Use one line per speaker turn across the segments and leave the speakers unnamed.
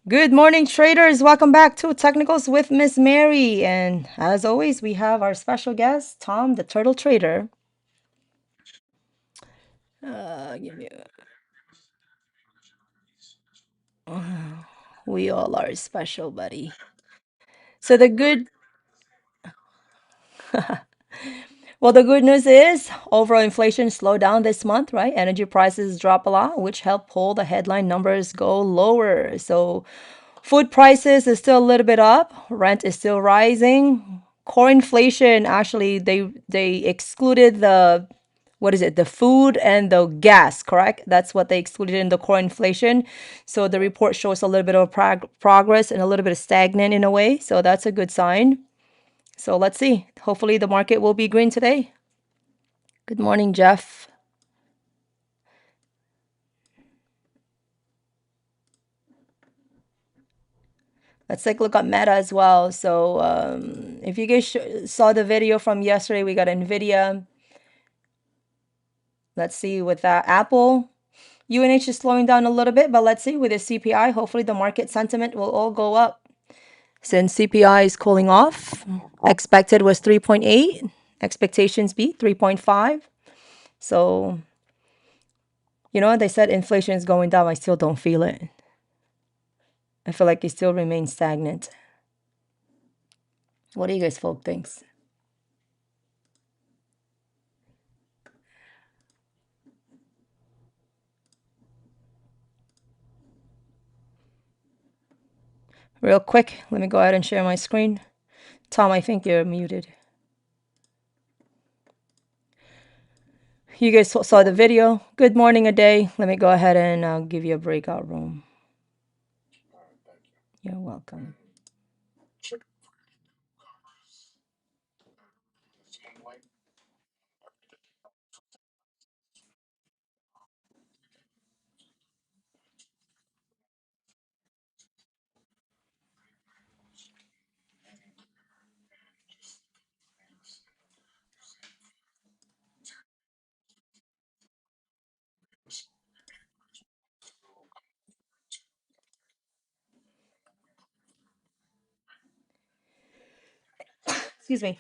Good morning, traders. Welcome back to Technicals with Miss Mary. And as always, we have our special guest, Tom, the Turtle Trader. Give me we all are special, buddy. So the good, well, the good news is overall inflation slowed down this month, right? Energy prices drop a lot, which helped pull the headline numbers go lower. So food prices is still a little bit up. Rent is still rising. Core inflation, actually, they excluded the what is it? The food and the gas, correct? That's what they excluded in the core inflation. So the report shows a little bit of progress and a little bit of stagnant in a way. So that's a good sign. So let's see. Hopefully the market will be green today. Good morning, Jeff. Let's take a look at Meta as well. So if you guys saw the video from yesterday, we got NVIDIA. Let's see with that Apple. UNH is slowing down a little bit, but let's see with the CPI. Hopefully the market sentiment will all go up. Since CPI is cooling off, expected was 3.8, expectations be 3.5. So, they said inflation is going down. I still don't feel it. I feel like it still remains stagnant. What do you guys folk thinks? Real quick, let me go ahead and share my screen. Tom, I think you're muted. You guys saw the video. Good morning a day. Let me go ahead and give you a breakout room. You're welcome. Excuse me.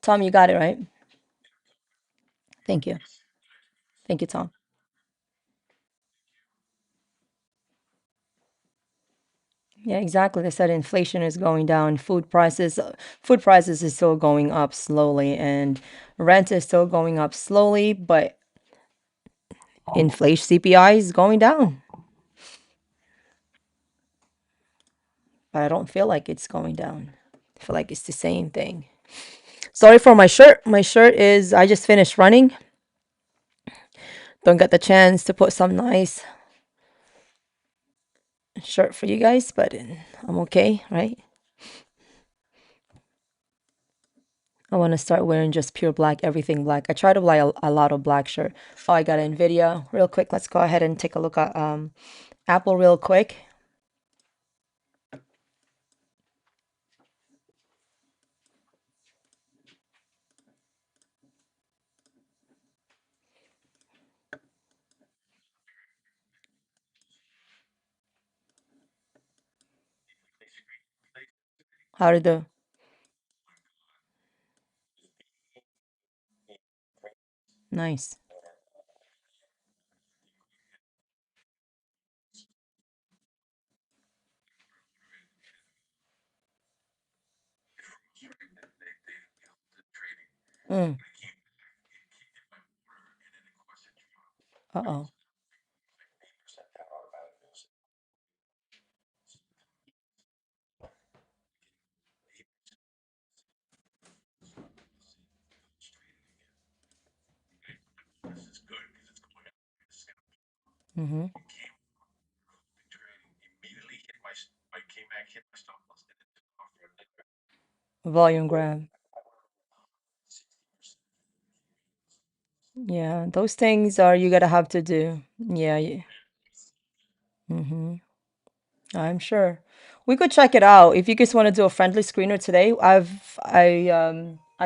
Tom, you got it, right? Thank you. Thank you, Tom. Yeah, exactly. They said inflation is going down. Food prices is still going up slowly, and rent is still going up slowly, but inflation CPI is going down. But I don't feel like it's going down. I feel like it's the same thing. Sorry for my shirt. My shirt is I just finished running. Don't get the chance to put some nice shirt for you guys, but I'm okay, right? I want to start wearing just pure black, everything black. I try to buy a lot of black shirt. Oh, I got Nvidia. Real quick, let's go ahead and take a look at Apple real quick. How did the nice. Mm. Uh-oh. Mm-hmm. Volume grab. Yeah, those things are you gotta have to do. Yeah. Mm-hmm. I'm sure. We could check it out. If you guys want to do a friendly screener today, I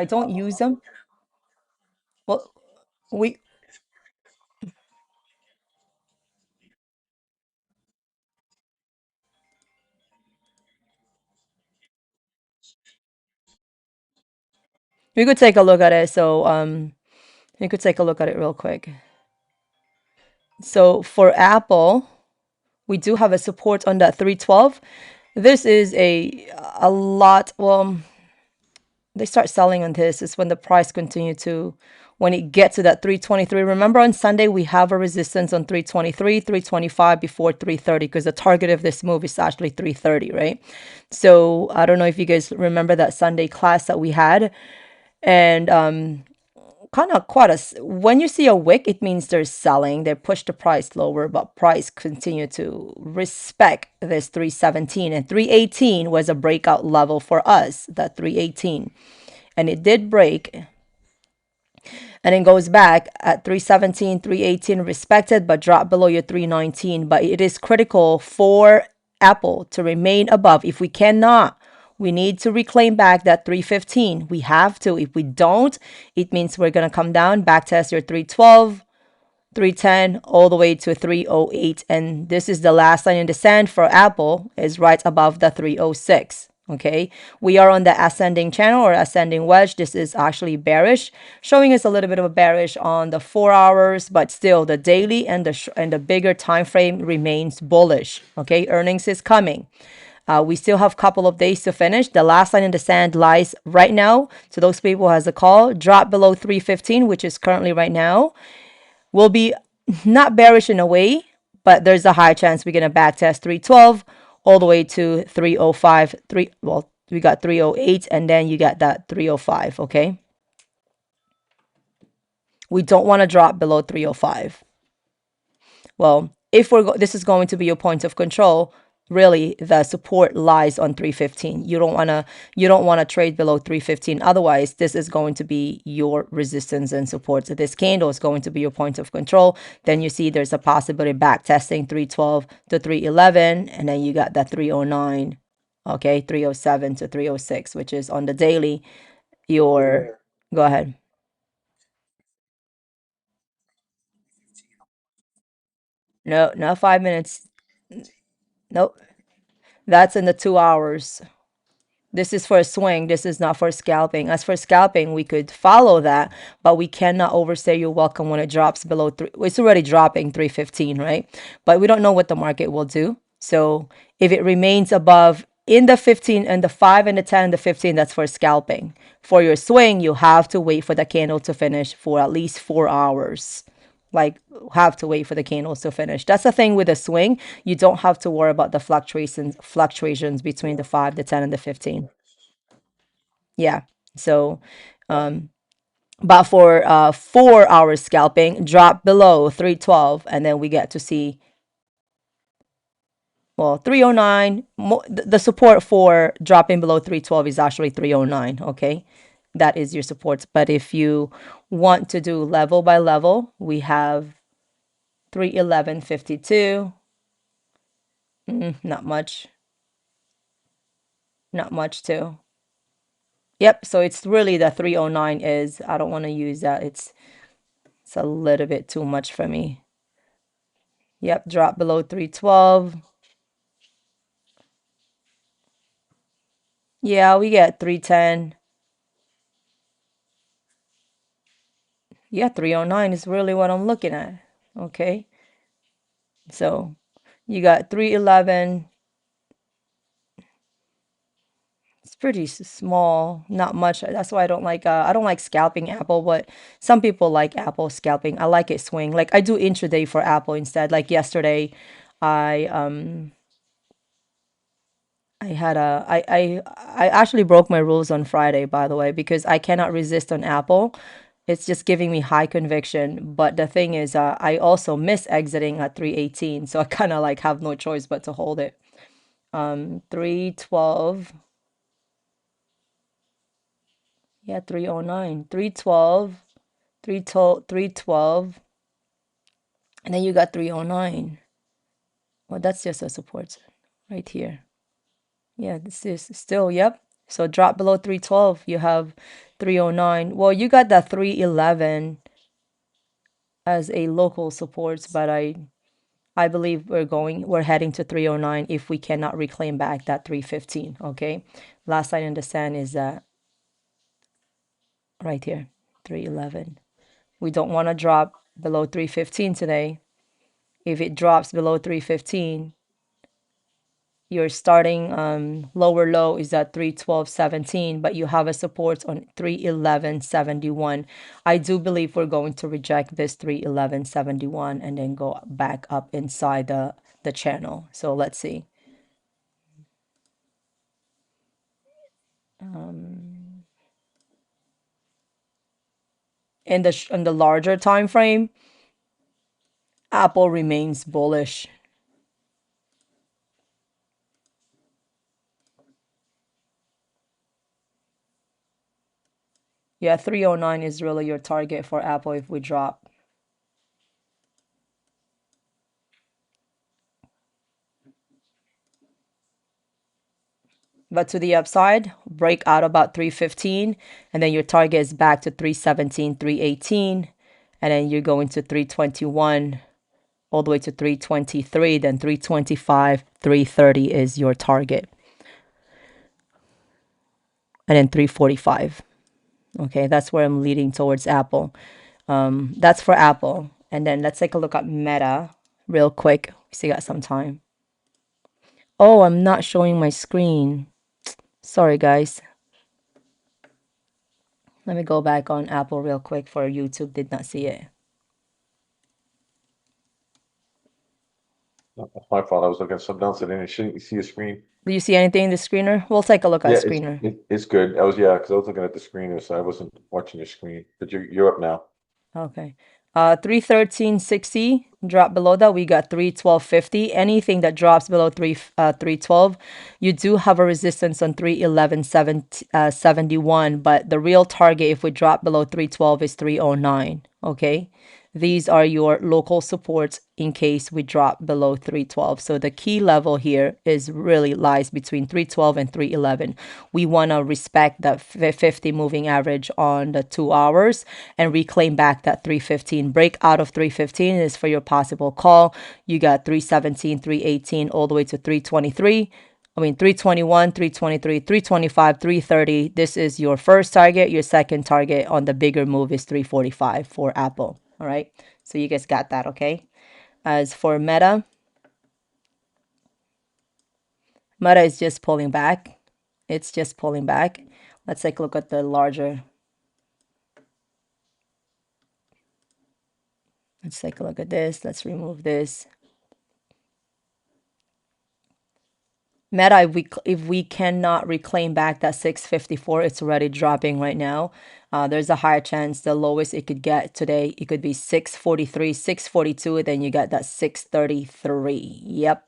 don't use them. Well, we We could take a look at it. So you could take a look at it real quick. So for Apple, we do have a support on that 312. This is a lot. Well, they start selling on this is when the price continue to when it gets to that 323. Remember on Sunday we have a resistance on 323, 325 before 330 because the target of this move is actually 330, right? So I don't know if you guys remember that Sunday class that we had, and kind of quite when you see a wick, it means they're selling. They push the price lower, but price continue to respect this 317, and 318 was a breakout level for us, that 318, and it did break and then goes back at 317, 318 respected, but dropped below your 319. But it is critical for Apple to remain above. If we cannot, we need to reclaim back that 315. We have to. If we don't, it means we're going to come down, back test your 312, 310, all the way to 308. And this is the last line in the sand for Apple, is right above the 306. Okay, we are on the ascending channel or ascending wedge. This is actually bearish, showing us a little bit of a bearish on the 4 hours, but still the daily and the bigger time frame remains bullish. Okay, earnings is coming. We still have a couple of days to finish. The last line in the sand lies right now. So those people who has a call, drop below 315, which is currently right now, will be not bearish in a way, but there's a high chance we're gonna backtest 312 all the way to 305. Well, we got 308, and then you got that 305. Okay, we don't want to drop below 305. Well, if this is going to be your point of control, really the support lies on 315. You don't want to trade below 315. Otherwise, this is going to be your resistance and support. So this candle is going to be your point of control. Then you see there's a possibility of back testing 312 to 311, and then you got that 309. Okay, 307 to 306, which is on the daily. Your Go ahead. No, not 5 minutes. Nope. That's in the 2 hours. This is for a swing. This is not for scalping. As for scalping, we could follow that, but we cannot overstay your welcome when it drops below three. It's already dropping 315, right? But we don't know what the market will do. So if it remains above in the 15 and the 5 and the 10 and the 15, that's for scalping. For your swing, you have to wait for the candle to finish for at least 4 hours. Like, have to wait for the candles to finish. That's the thing with a swing. You don't have to worry about the fluctuations between the 5, the 10, and the 15. Yeah. So, but for 4 hours scalping, drop below 312, and then we get to see, well, 309. The support for dropping below 312 is actually 309. Okay, that is your support. But if you want to do level by level, we have 311.52. Not much. Not much too. Yep, so it's really the 309 is, I don't want to use that. It's a little bit too much for me. Yep, drop below 312. Yeah, we get 310. Yeah, 309 is really what I'm looking at. Okay. So you got 311. It's pretty small, not much. That's why I don't like scalping Apple, but some people like Apple scalping. I like it swing. Like I do intraday for Apple instead. Like yesterday, I I had a I actually broke my rules on Friday, by the way, because I cannot resist on Apple. It's just giving me high conviction. But the thing is, I also miss exiting at 318, so I kind of like have no choice but to hold it. 312. Yeah, 309. 312. 312, 312. And then you got 309. Well, that's just a support right here. Yeah, this is still, yep. So drop below 312, you have 309. Well, you got that 311 as a local support, but I believe we're heading to 309 if we cannot reclaim back that 315, okay? Last line in the sand is that right here, 311. We don't want to drop below 315 today. If it drops below 315, your starting lower low is at 312.17, but you have a support on 311.71. I do believe we're going to reject this 311.71 and then go back up inside the channel. So let's see. In the larger time frame, Apple remains bullish. Yeah, 309 is really your target for Apple if we drop. But to the upside, break out about 315, and then your target is back to 317, 318, and then you're going to 321 all the way to 323, then 325, 330 is your target. And then 345. Okay, that's where I'm leading towards Apple. That's for Apple. And then let's take a look at Meta real quick. We still got some time. Oh, I'm not showing my screen. Sorry, guys. Let me go back on Apple real quick for YouTube. Did not see it.
That's my fault. I was looking at something else. I didn't see a screen.
Do you see anything in the screener? We'll take a look at
Yeah,
screener.
it's good. Because I was looking at the screener, so I wasn't watching your screen. But you're up now.
Okay. 313.60 drop below that. We got 312.50. Anything that drops below 312, you do have a resistance on 311.71, but the real target if we drop below 312 is 309. Okay. These are your local supports in case we drop below 312. So the key level here is really lies between 312 and 311. We want to respect that 50 moving average on the 2 hours and reclaim back that 315. Break out of 315 is for your possible call. You got 317, 318 all the way to 323. 321, 323, 325, 330. This is your first target. Your second target on the bigger move is 345 for Apple. All right. So you guys got that, okay? As for Meta, Meta is just pulling back. It's just pulling back. Let's take a look at the larger. Let's take a look at this. Let's remove this. Meta, if we cannot reclaim back that 654, it's already dropping right now. There's a higher chance the lowest it could get today, it could be 643, 642, then you got that 633. Yep.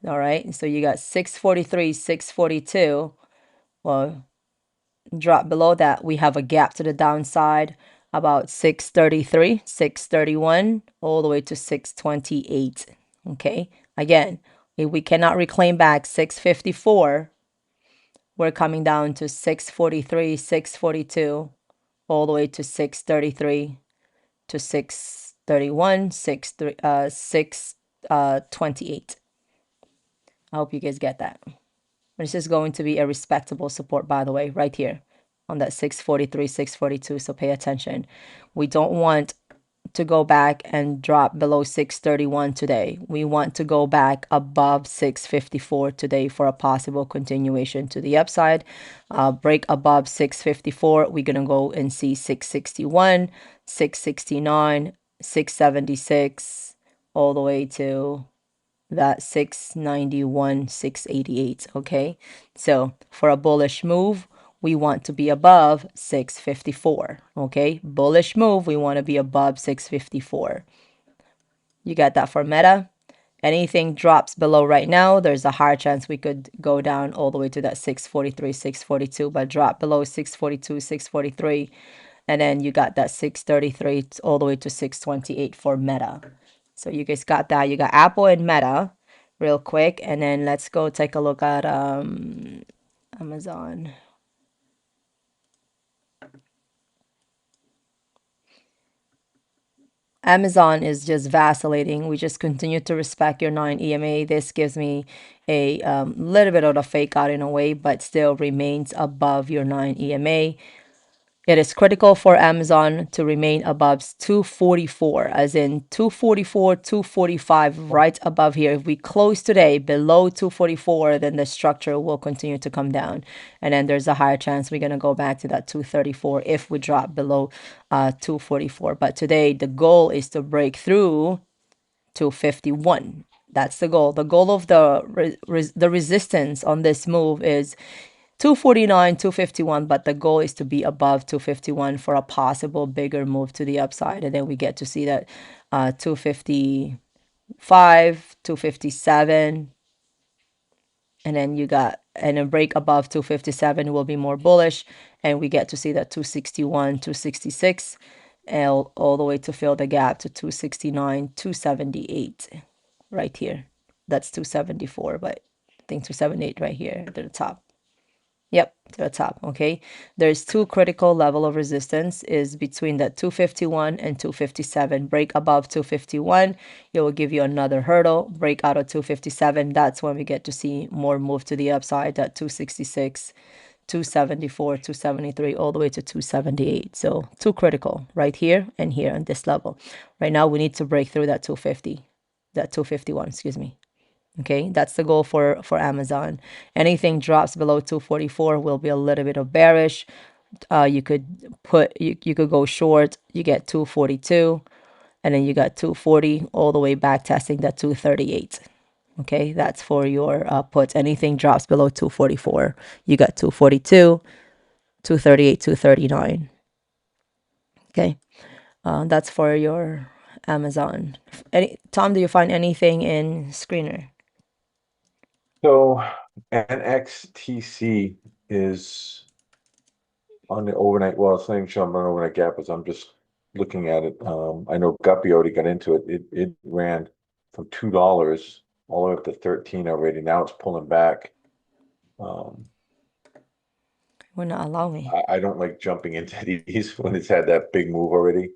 All right. So you got 643, 642. Well, drop below that, we have a gap to the downside about 633, 631, all the way to 628. Okay. Again, if we cannot reclaim back 654, we're coming down to 643, 642, all the way to 633 to 631, 628. I hope you guys get that. This is going to be a respectable support, by the way, right here on that 643, 642. So pay attention. We don't want to go back and drop below 631 today. We want to go back above 654 today for a possible continuation to the upside. Break above 654. We're going to go and see 661, 669, 676, all the way to that 691, 688. Okay. So for a bullish move, we want to be above 654. Okay. Bullish move, we want to be above 654. You got that for Meta. Anything drops below right now, there's a higher chance we could go down all the way to that 643, 642, but drop below 642, 643. And then you got that 633 all the way to 628 for Meta. So you guys got that. You got Apple and Meta real quick. And then let's go take a look at Amazon. Amazon is just vacillating. We just continue to respect your 9 EMA. This gives me a little bit of a fake out in a way, but still remains above your 9 EMA. It is critical for Amazon to remain above 244, as in 244, 245, right above here. If we close today below 244, then the structure will continue to come down. And then there's a higher chance we're going to go back to that 234 if we drop below 244. But today, the goal is to break through 251. That's the goal. The goal of the resistance on this move is 249, 251, but the goal is to be above 251 for a possible bigger move to the upside. And then we get to see that 255, 257, and then you got, and a break above 257 will be more bullish. And we get to see that 261, 266, all the way to fill the gap to 269, 278 right here. That's 274, but I think 278 right here to the top. Yep, to the top, okay? There's two critical level of resistance is between that 251 and 257. Break above 251, it will give you another hurdle. Break out of 257, that's when we get to see more move to the upside, that 266, 274, 273, all the way to 278. So two critical right here and here on this level. Right now, we need to break through that 250, that 251, excuse me. Okay, that's the goal for Amazon. Anything drops below 244 will be a little bit of bearish. You could you could go short. You get 242, and then you got 240 all the way back testing that 238. Okay, that's for your puts. Anything drops below 244, you got 242, 238, 239. Okay, that's for your Amazon. Tom, do you find anything in Screener?
So NXTC is on the overnight. Well, it's not even showing an overnight gap as I'm just looking at it. I know Guppy already got into it. It ran from $2 all the way up to 13 already. Now it's pulling back.
Will not allow me.
I don't like jumping into these when it's had that big move already.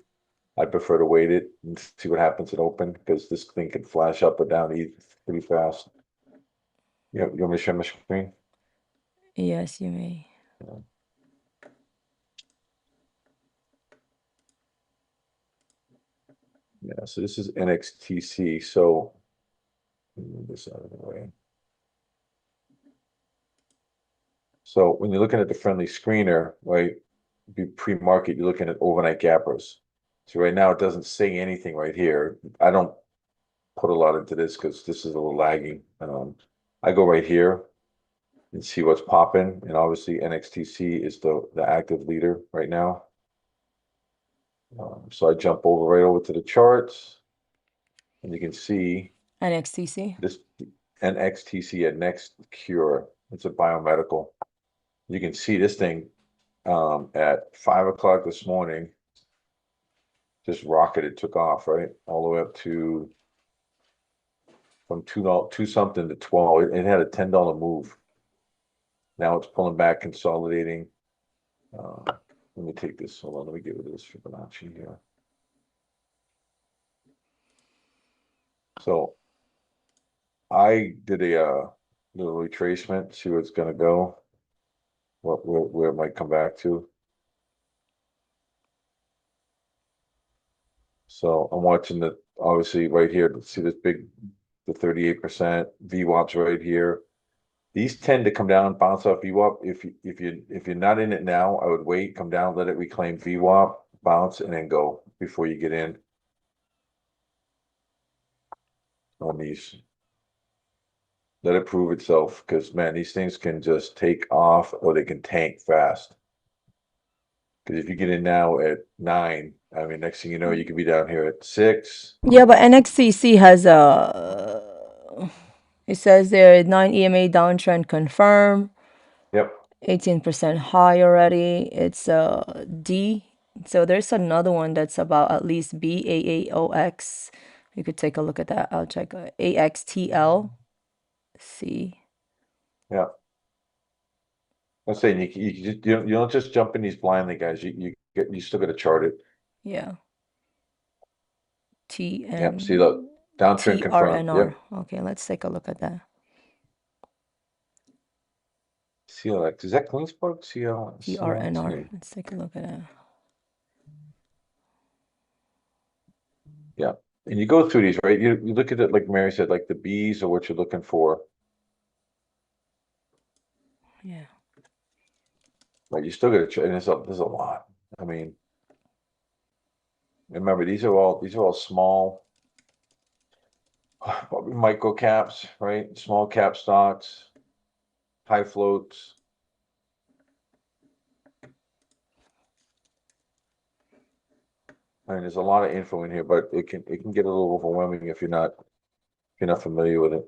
I prefer to wait it and see what happens at open because this thing can flash up or down pretty fast. You want me to share my screen?
Yes, you may.
Yeah, so this is NXTC. So let me move this out of the way. So when you're looking at the friendly screener, right, be pre-market, you're looking at overnight gappers. So right now it doesn't say anything right here. I don't put a lot into this because this is a little lagging. I go right here and see what's popping, and obviously NXTC is the active leader right now. So I jump right over to the charts, and you can see
NXTC.
this NXTC at Next Cure. It's a biomedical. You can see this thing at 5 o'clock this morning, just rocketed, took off, right? All the way up to from two something to 12. It had a $10 move. Now it's pulling back, consolidating. Let me take this. Hold on, let me get rid of this Fibonacci here. So I did a little retracement, see where it's gonna go, where it might come back to. So I'm watching the obviously right here. See this big, the 38% VWAPs right here. These tend to come down, bounce off VWAP. If you're not in it now, I would wait, come down, let it reclaim VWAP, bounce, and then go before you get in on these. Let it prove itself, because man, these things can just take off or they can tank fast. Because if you get in now at 9, I mean, next thing you know, you could be down here at 6.
Yeah, but NXTC has a. It says there 9 EMA downtrend confirmed.
Yep.
18% high already. It's D. So there's another one that's about at least BAAOX. You could take a look at that. I'll check AXTL. See.
Yeah. I'm saying you don't just jump in these blindly, guys. You still got to chart it.
Yeah.
Yep. See, look, downtrend confirmed.
TRNR.
Yep.
Okay, let's take a look at that.
CLX, is that Cleanspark? CL,
TRNR.
CLX?
Let's take a look at it.
Yeah, and you go through these, right? You look at it, like Mary said, like the Bs are what you're looking for.
Yeah.
But you still got to, and there's a lot. I mean, remember, these are all small micro caps, right? Small cap stocks, high floats. I mean, there's a lot of info in here, but it can get a little overwhelming if you're not familiar with it.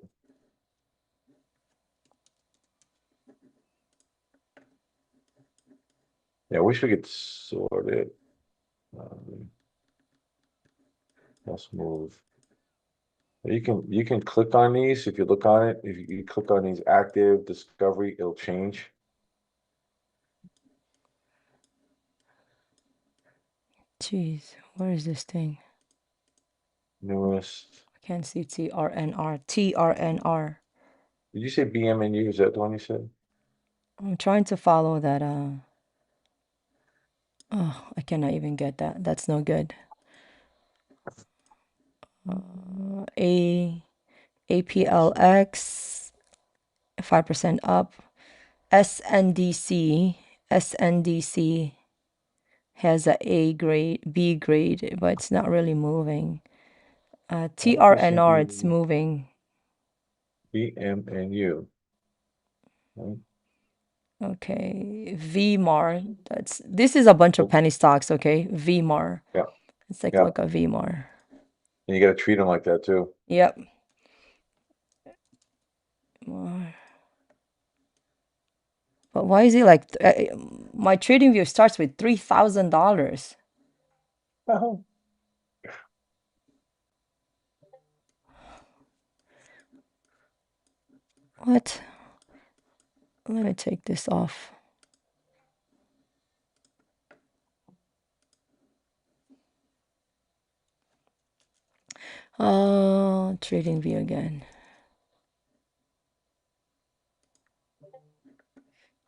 Yeah, I wish we could sort it. Let's move. You can click on these if you look on it. If you click on these active discovery, it'll change.
Jeez, where is this thing?
Newest.
I can't see TRNR. TRNR.
Did you say BMNU? Is that the one you said?
I'm trying to follow that. Oh, I cannot even get that. That's no good. A APLX 5% up. SNDC has a grade, B grade, but it's not really moving. TRNR, it's moving.
BMNU. Right?
Okay, VMAR. This is a bunch of penny stocks. Okay, VMAR.
Yeah,
Let's take a
yeah.
look at VMAR.
And you got to treat them like that too.
Yep. Mar. But why is it like my trading view starts with $3,000?
Uh-huh.
What? Let me take this off. Oh, trading view again.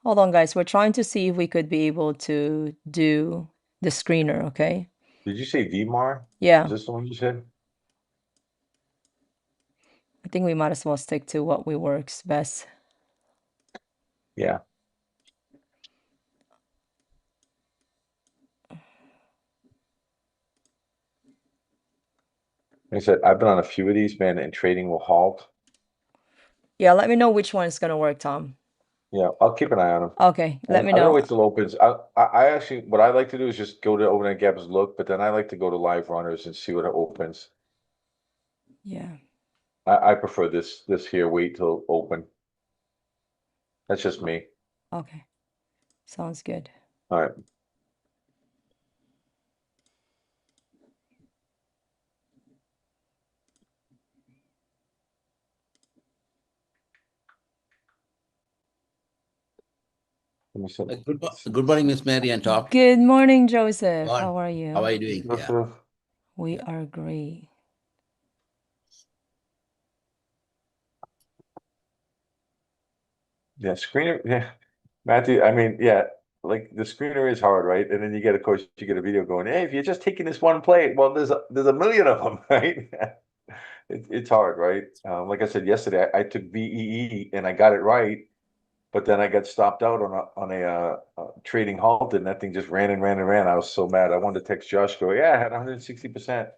Hold on, guys. We're trying to see if we could be able to do the screener, okay?
Did you say VMAR? Is
Yeah,
this the one you said?
I think we might as well stick to what we works best.
Yeah. Like I said, I've been on a few of these, man, and trading will halt.
Yeah, let me know which one is gonna work, Tom.
Yeah, I'll keep an eye on them.
Okay, let me
I'm gonna
know.
wait till it opens. I actually, what I like to do is just go to overnight gaps, look, but then I like to go to live runners and see what it opens.
Yeah,
I prefer this here, wait till open. That's just me.
okay. Sounds good.
All right. Let me see.
Good morning, Miss Mary and Tom.
Good morning, Joseph.
Morning.
How are
How
you?
are you doing? Yeah.
Joseph.
We are great.
Yeah, screener. Yeah, Matthew. I mean, yeah, like the screener is hard, right? And then you get, of course, you get a video going, hey, if you're just taking this one play, well, there's a million of them, right? It's hard, right? Like I said yesterday, I took VEE and I got it right, but then I got stopped out on a trading halt, and that thing just ran and ran and ran. I was so mad. I wanted to text Josh, go, yeah, I had 160%.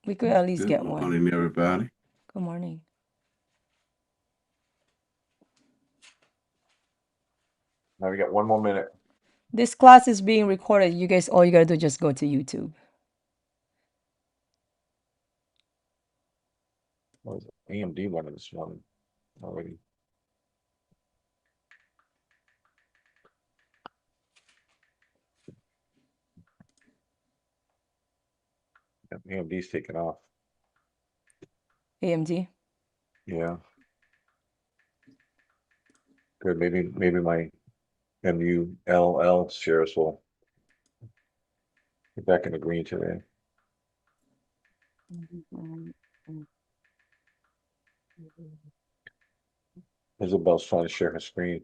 We could at least get
Good
one.
morning, everybody.
Good morning.
Now we got one more minute.
This class is being recorded. You guys, all you gotta do is just go to YouTube.
What was it? AMD running this one already. Yeah, AMD's taking off.
AMD.
Yeah. Good. Maybe my MULL shares will get back in the green today. Isabel's trying to share her screen.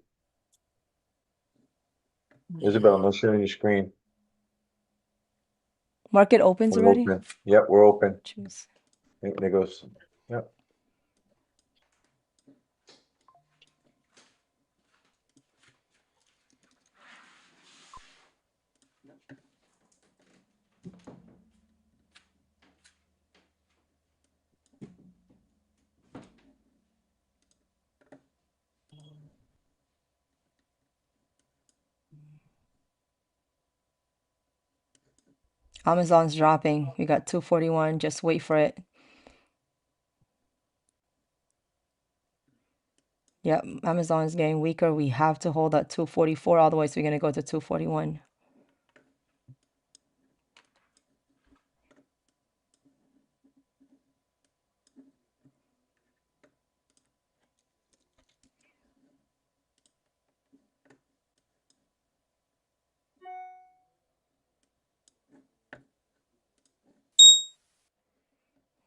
Isabel, no sharing your screen.
Market opens
We're
already?
open. Yep, we're open.
Jeez.
There goes. Yep.
Amazon's dropping. We got 241. Just wait for it. Yep, Amazon is getting weaker. We have to hold at 244, otherwise we're going to go to 241.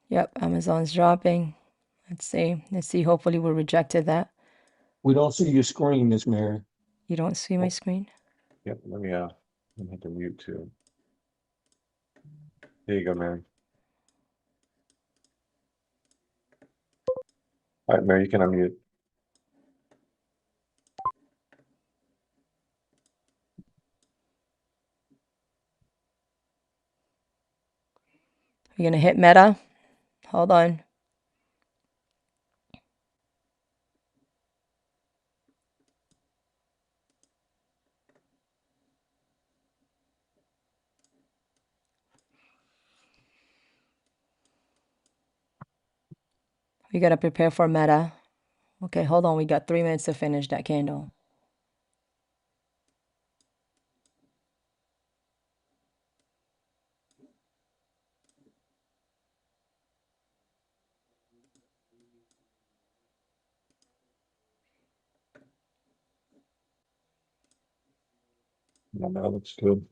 Yep, Amazon's dropping. Let's see. Let's see. Hopefully we rejected that.
We don't see your screen, Miss Mary.
You don't see my screen?
Yep. Let me hit the mute too. There you go, Mary. All right, Mary, you can unmute.
You're going to hit Meta? Hold on. We got to prepare for Meta. Okay, hold on. We got 3 minutes to finish that candle.
No, that looks good.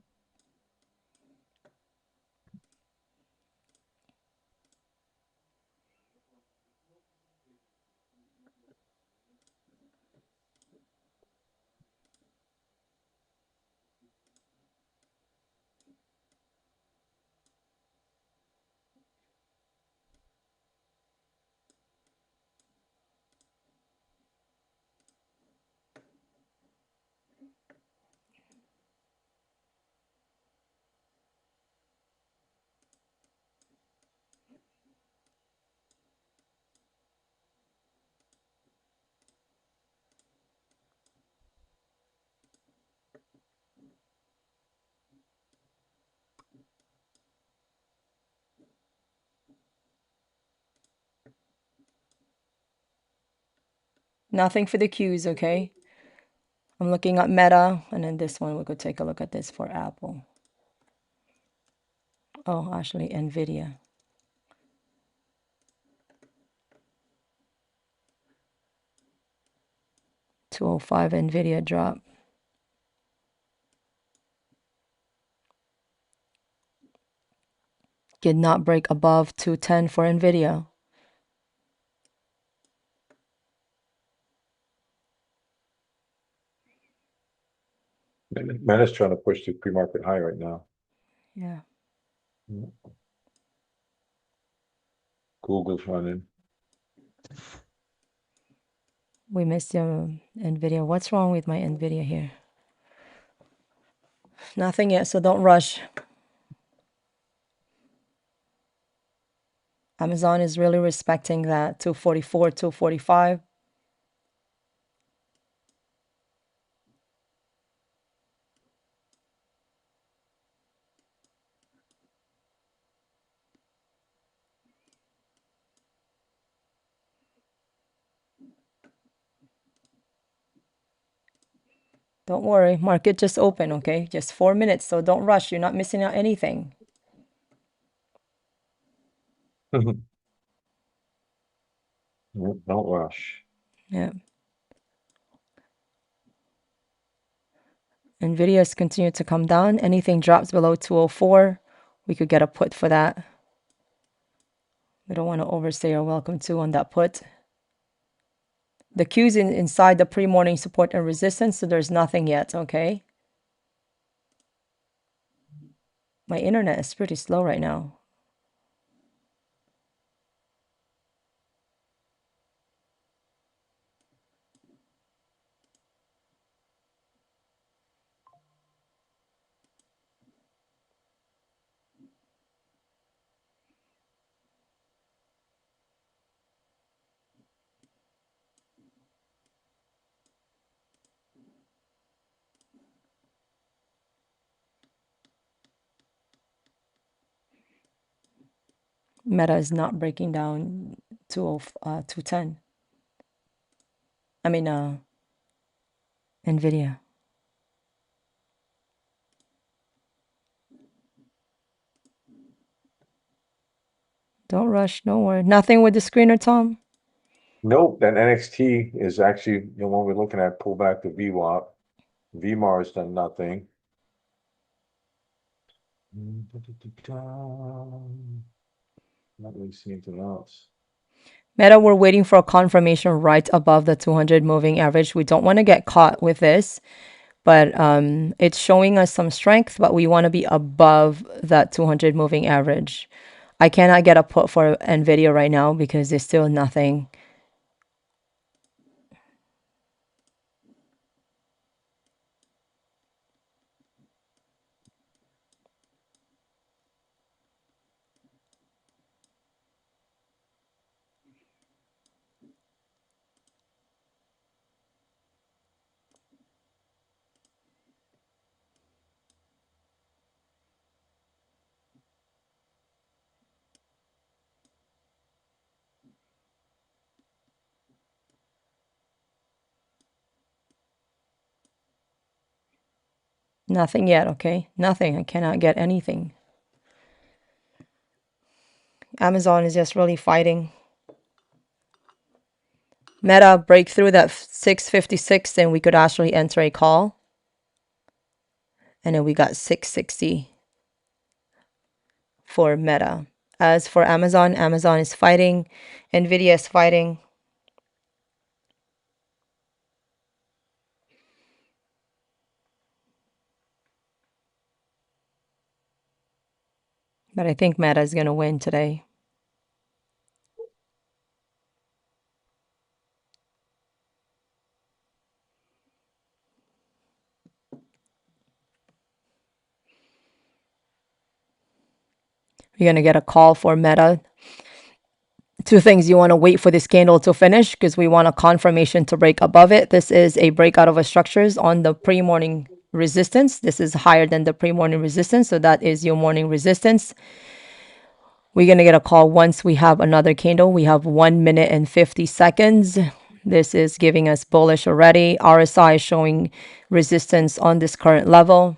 Nothing for the Qs, okay? I'm looking at Meta, and then this one, we could take a look at this for Apple. Oh, actually, NVIDIA. $205 NVIDIA drop. Did not break above 210 for NVIDIA.
Meta's trying to push to pre-market high right now.
Yeah.
Google's running.
We missed NVIDIA. What's wrong with my NVIDIA here? Nothing yet, so don't rush. Amazon is really respecting that 244, 245. Don't worry, market just open, okay? Just 4 minutes, so don't rush. You're not missing out anything.
Don't rush.
Yeah. NVIDIA's continued to come down. Anything drops below 204, we could get a put for that. We don't want to overstay our welcome to on that put. The Q's inside the pre-morning support and resistance, so there's nothing yet, okay? My internet is pretty slow right now. Meta is not breaking down 210. I mean, NVIDIA. Don't rush, don't worry. Nothing with the screener, Tom?
Nope, that NXT is actually the one we're looking at, pull back the VWAP. VMAR has done nothing. Not really seeing anything else.
Meta, we're waiting for a confirmation right above the 200 moving average. We don't want to get caught with this, but it's showing us some strength, but we want to be above that 200 moving average. I cannot get a put for NVIDIA right now because there's still nothing. Nothing yet, okay? Nothing. I cannot get anything. Amazon is just really fighting. Meta break through that 656, and we could actually enter a call. And then we got 660 for Meta. As for Amazon, Amazon is fighting. NVIDIA is fighting. But I think Meta is going to win today. You're going to get a call for Meta. Two things: you want to wait for this candle to finish because we want a confirmation to break above it. This is a breakout of a structures on the pre-morning resistance. This is higher than the pre-morning resistance, so that is your morning resistance. We're going to get a call once we have another candle. We have 1 minute and 50 seconds. This is giving us bullish already. RSI is showing resistance on this current level.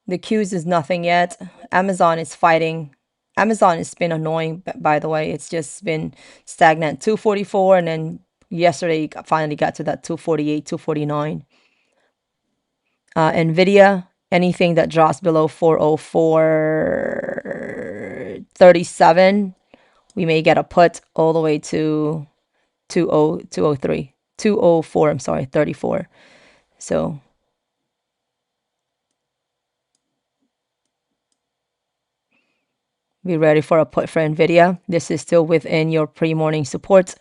The Qs is nothing yet. Amazon is fighting. Amazon has been annoying, by the way. It's just been stagnant. 244, and then yesterday finally got to that 248, 249. NVIDIA, anything that drops below 404.37, we may get a put all the way to 203, 204, I'm sorry, 34. So be ready for a put for NVIDIA. This is still within your pre-morning support.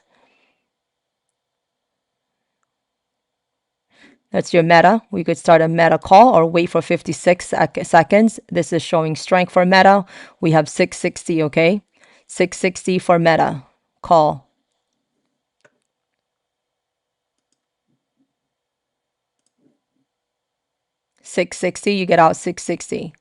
That's your Meta. We could start a Meta call or wait for 56 seconds. This is showing strength for Meta. We have 660, okay? 660 for Meta. Call. 660, you get out 660.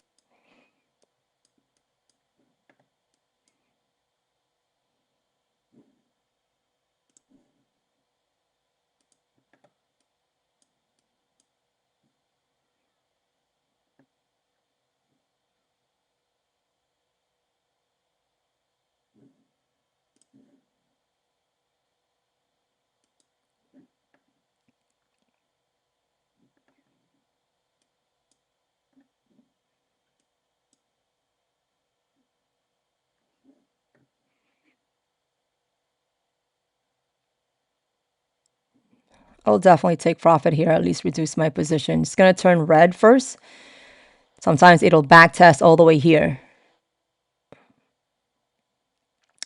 I'll definitely take profit here, at least reduce my position. It's going to turn red first. Sometimes it'll back test all the way here.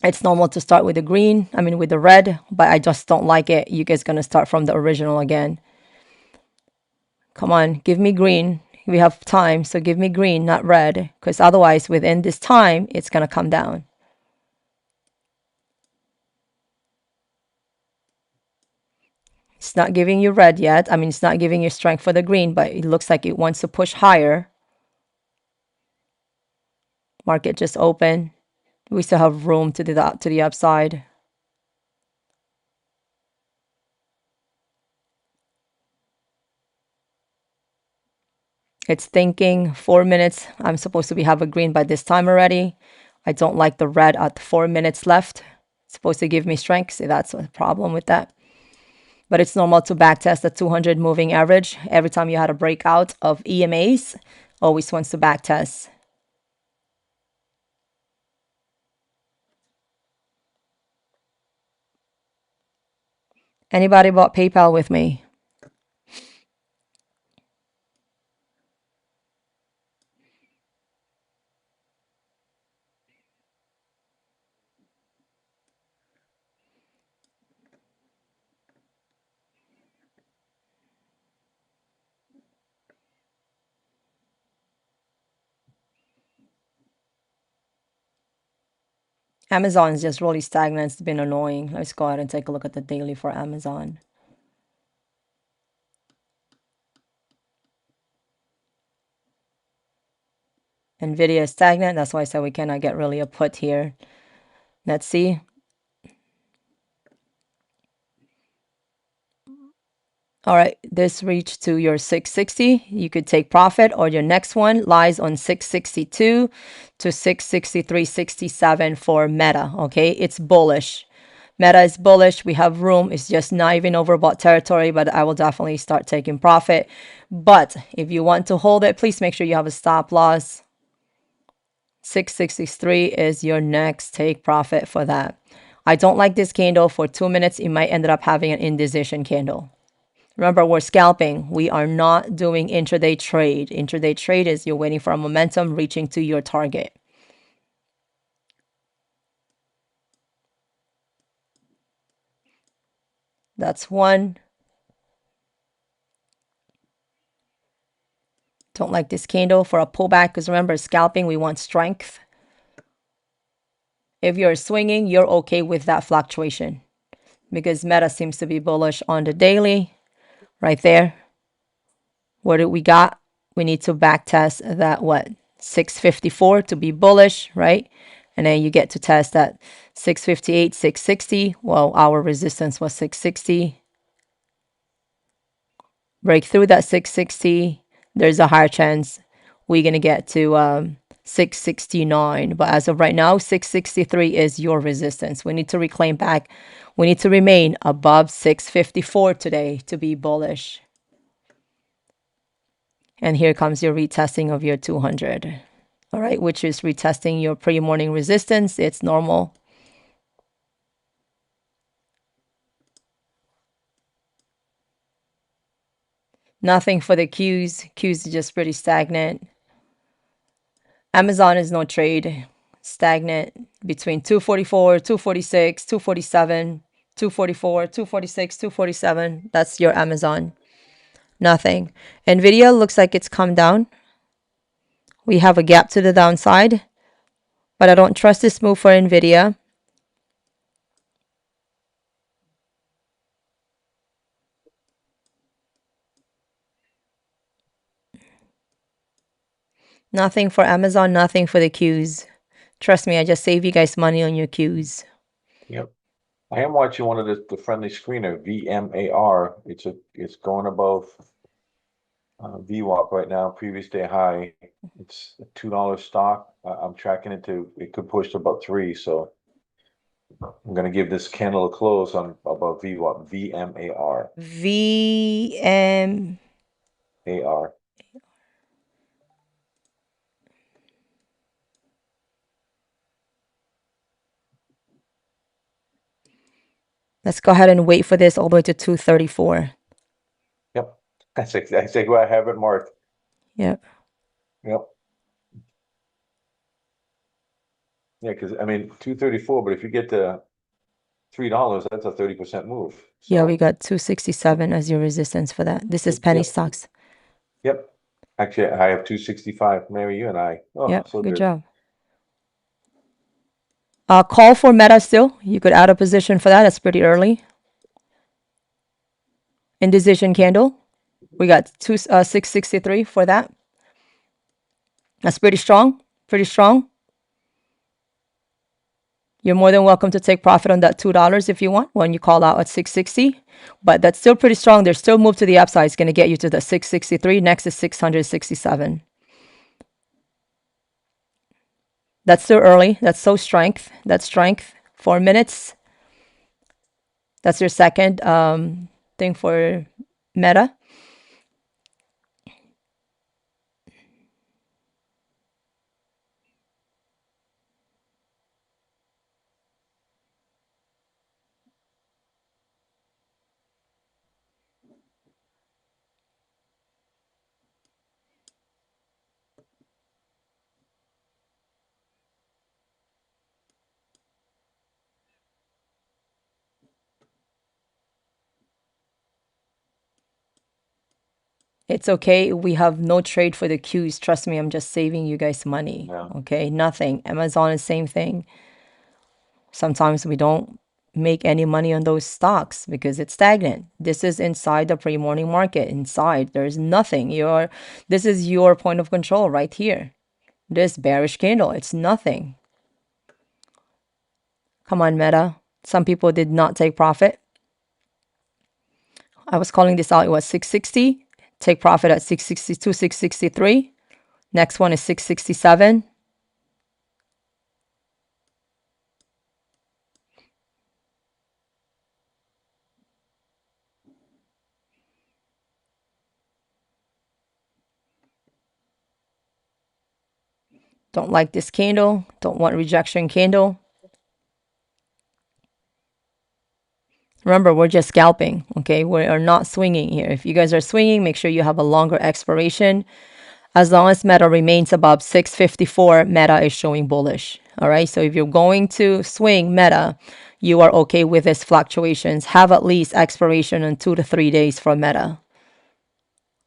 It's normal to start with the green, with the red, but I just don't like it. You guys going to start from the original again. Come on, give me green. We have time, so give me green, not red, because otherwise within this time, it's going to come down. It's not giving you red yet. It's not giving you strength for the green, but it looks like it wants to push higher. Market just open. We still have room to do that to the upside. It's thinking 4 minutes. I'm supposed to have a green by this time already. I don't like the red at 4 minutes left. It's supposed to give me strength. See, that's a problem with that. But it's normal to backtest the 200 moving average. Every time you had a breakout of EMAs, always wants to backtest. Anybody bought PayPal with me? Amazon is just really stagnant. It's been annoying. Let's go ahead and take a look at the daily for Amazon. Nvidia is stagnant. That's why I said we cannot get really a put here. Let's see. All right, this reached to your 660. You could take profit, or your next one lies on 662 to 663.67 for Meta. Okay, it's bullish. Meta is bullish. We have room. It's just not even overbought territory, but I will definitely start taking profit. But if you want to hold it, please make sure you have a stop loss. 663 is your next take profit for that. I don't like this candle for 2 minutes. It might end up having an indecision candle. Remember, we're scalping. We are not doing intraday trade. Intraday trade is you're waiting for a momentum reaching to your target. That's one. Don't like this candle for a pullback because remember, scalping, we want strength. If you're swinging, you're okay with that fluctuation because Meta seems to be bullish on the daily. Right there. What do we got? We need to back test that 654 to be bullish, right? And then you get to test that 658, 660. Well, our resistance was 660. Break through that 660. There's a higher chance we're going to get to 669. But as of right now, 663 is your resistance. We need to reclaim back. We need to remain above 654 today to be bullish. And here comes your retesting of your 200. All right, which is retesting your pre-morning resistance. It's normal. Nothing for the Qs. Qs is just pretty stagnant. Amazon is no trade. Stagnant between 244, 246, 247, 244, 246, 247. That's your Amazon. Nothing. Nvidia looks like it's come down. We have a gap to the downside, but I don't trust this move for Nvidia. Nothing for Amazon, nothing for the Qs. Trust me, I just save you guys money on your Qs.
Yep. I am watching one of the friendly screener, VMAR. It's going above VWAP right now, previous day high. It's a $2 stock. I'm tracking it it could push to about 3. So I'm going to give this candle a close on above VWAP, VMAR. AR.
Let's go ahead and wait for this all the way to 234.
That's exactly why I have it marked.
Yeah.
Yep. Yeah, because I mean, 234, but if you get to $3, that's a 30% move.
Yeah,
So,
we got 267 as your resistance for that. This is penny
Yep.
stocks.
Yep. Actually, I have 265. Mary, you and I. Oh,
Yep,
so
good
good.
job. Call for Meta still. You could add a position for that. That's pretty early. Indecision candle. We got 663 for that. That's pretty strong. Pretty strong. You're more than welcome to take profit on that $2 if you want when you call out at 660. But that's still pretty strong. There's still move to the upside. It's going to get you to the 663. Next is 667. That's still early. That's so strength. That's strength. 4 minutes. That's your second thing for Meta. It's okay. We have no trade for the Qs. Trust me, I'm just saving you guys money.
Yeah.
Okay, nothing. Amazon is same thing. Sometimes we don't make any money on those stocks because it's stagnant. This is inside the pre-morning market. Inside, there's nothing. This is your point of control right here. This bearish candle, it's nothing. Come on, Meta. Some people did not take profit. I was calling this out. It was 660. Take profit at 662, 663. Next one is 667. Don't like this candle. Don't want rejection candle. Remember, we're just scalping, okay? We are not swinging here. If you guys are swinging, make sure you have a longer expiration. As long as Meta remains above 654, Meta is showing bullish. All right. So if you're going to swing Meta, you are okay with its fluctuations. Have at least expiration in 2 to 3 days for Meta.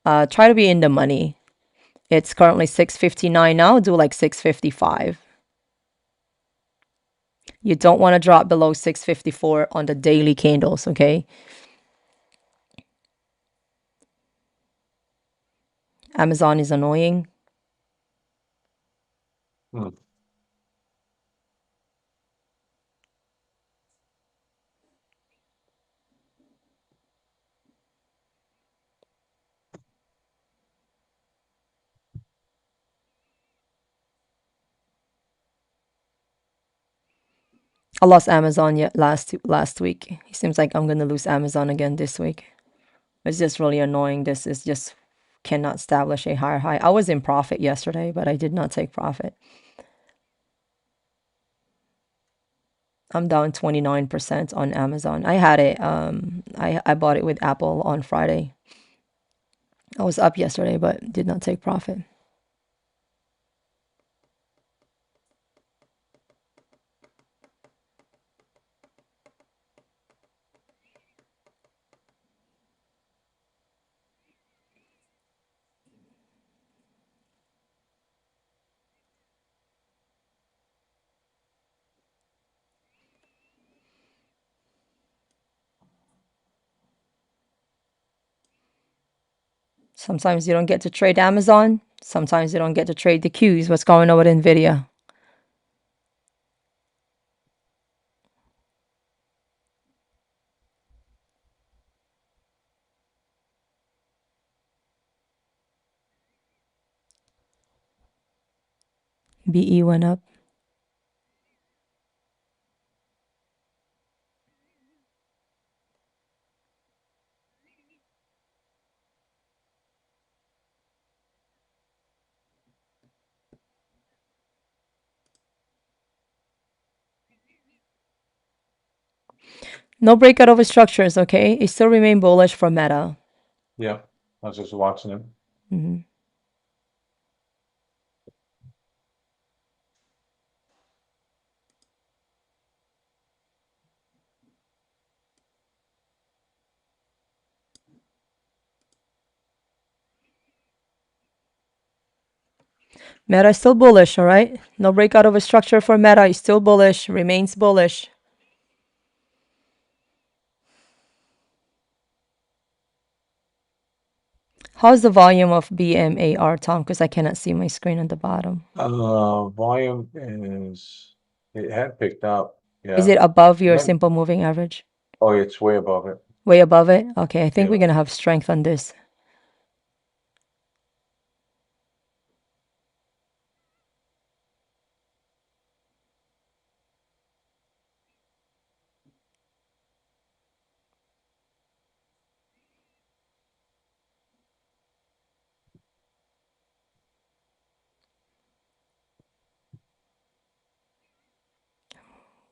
Try to be in the money. It's currently 659 now. Do like 655. You don't want to drop below 654 on the daily candles, okay? Amazon is annoying.
Hmm.
I lost Amazon yet last week. It seems like I'm gonna lose Amazon again this week. It's just really annoying. This is just cannot establish a higher high. I was in profit yesterday, but I did not take profit. I'm down 29% on Amazon. I had it. I bought it with Apple on Friday. I was up yesterday, but did not take profit. Sometimes you don't get to trade Amazon. Sometimes you don't get to trade the Qs. What's going on with Nvidia? BE went up. No breakout over structures, okay? It still remain bullish for Meta.
Yeah. I was just watching him.
Hmm. Meta is still bullish, all right? No breakout of a structure for Meta. Is still bullish, remains bullish. How's the volume of BMAR, Tom? Because I cannot see my screen at the bottom.
Volume it had picked up.
Is
Yeah.
it above your
Let-
simple moving average?
Oh, it's way above it.
Way above it? Okay, I think we're
Yeah.
gonna have strength on this.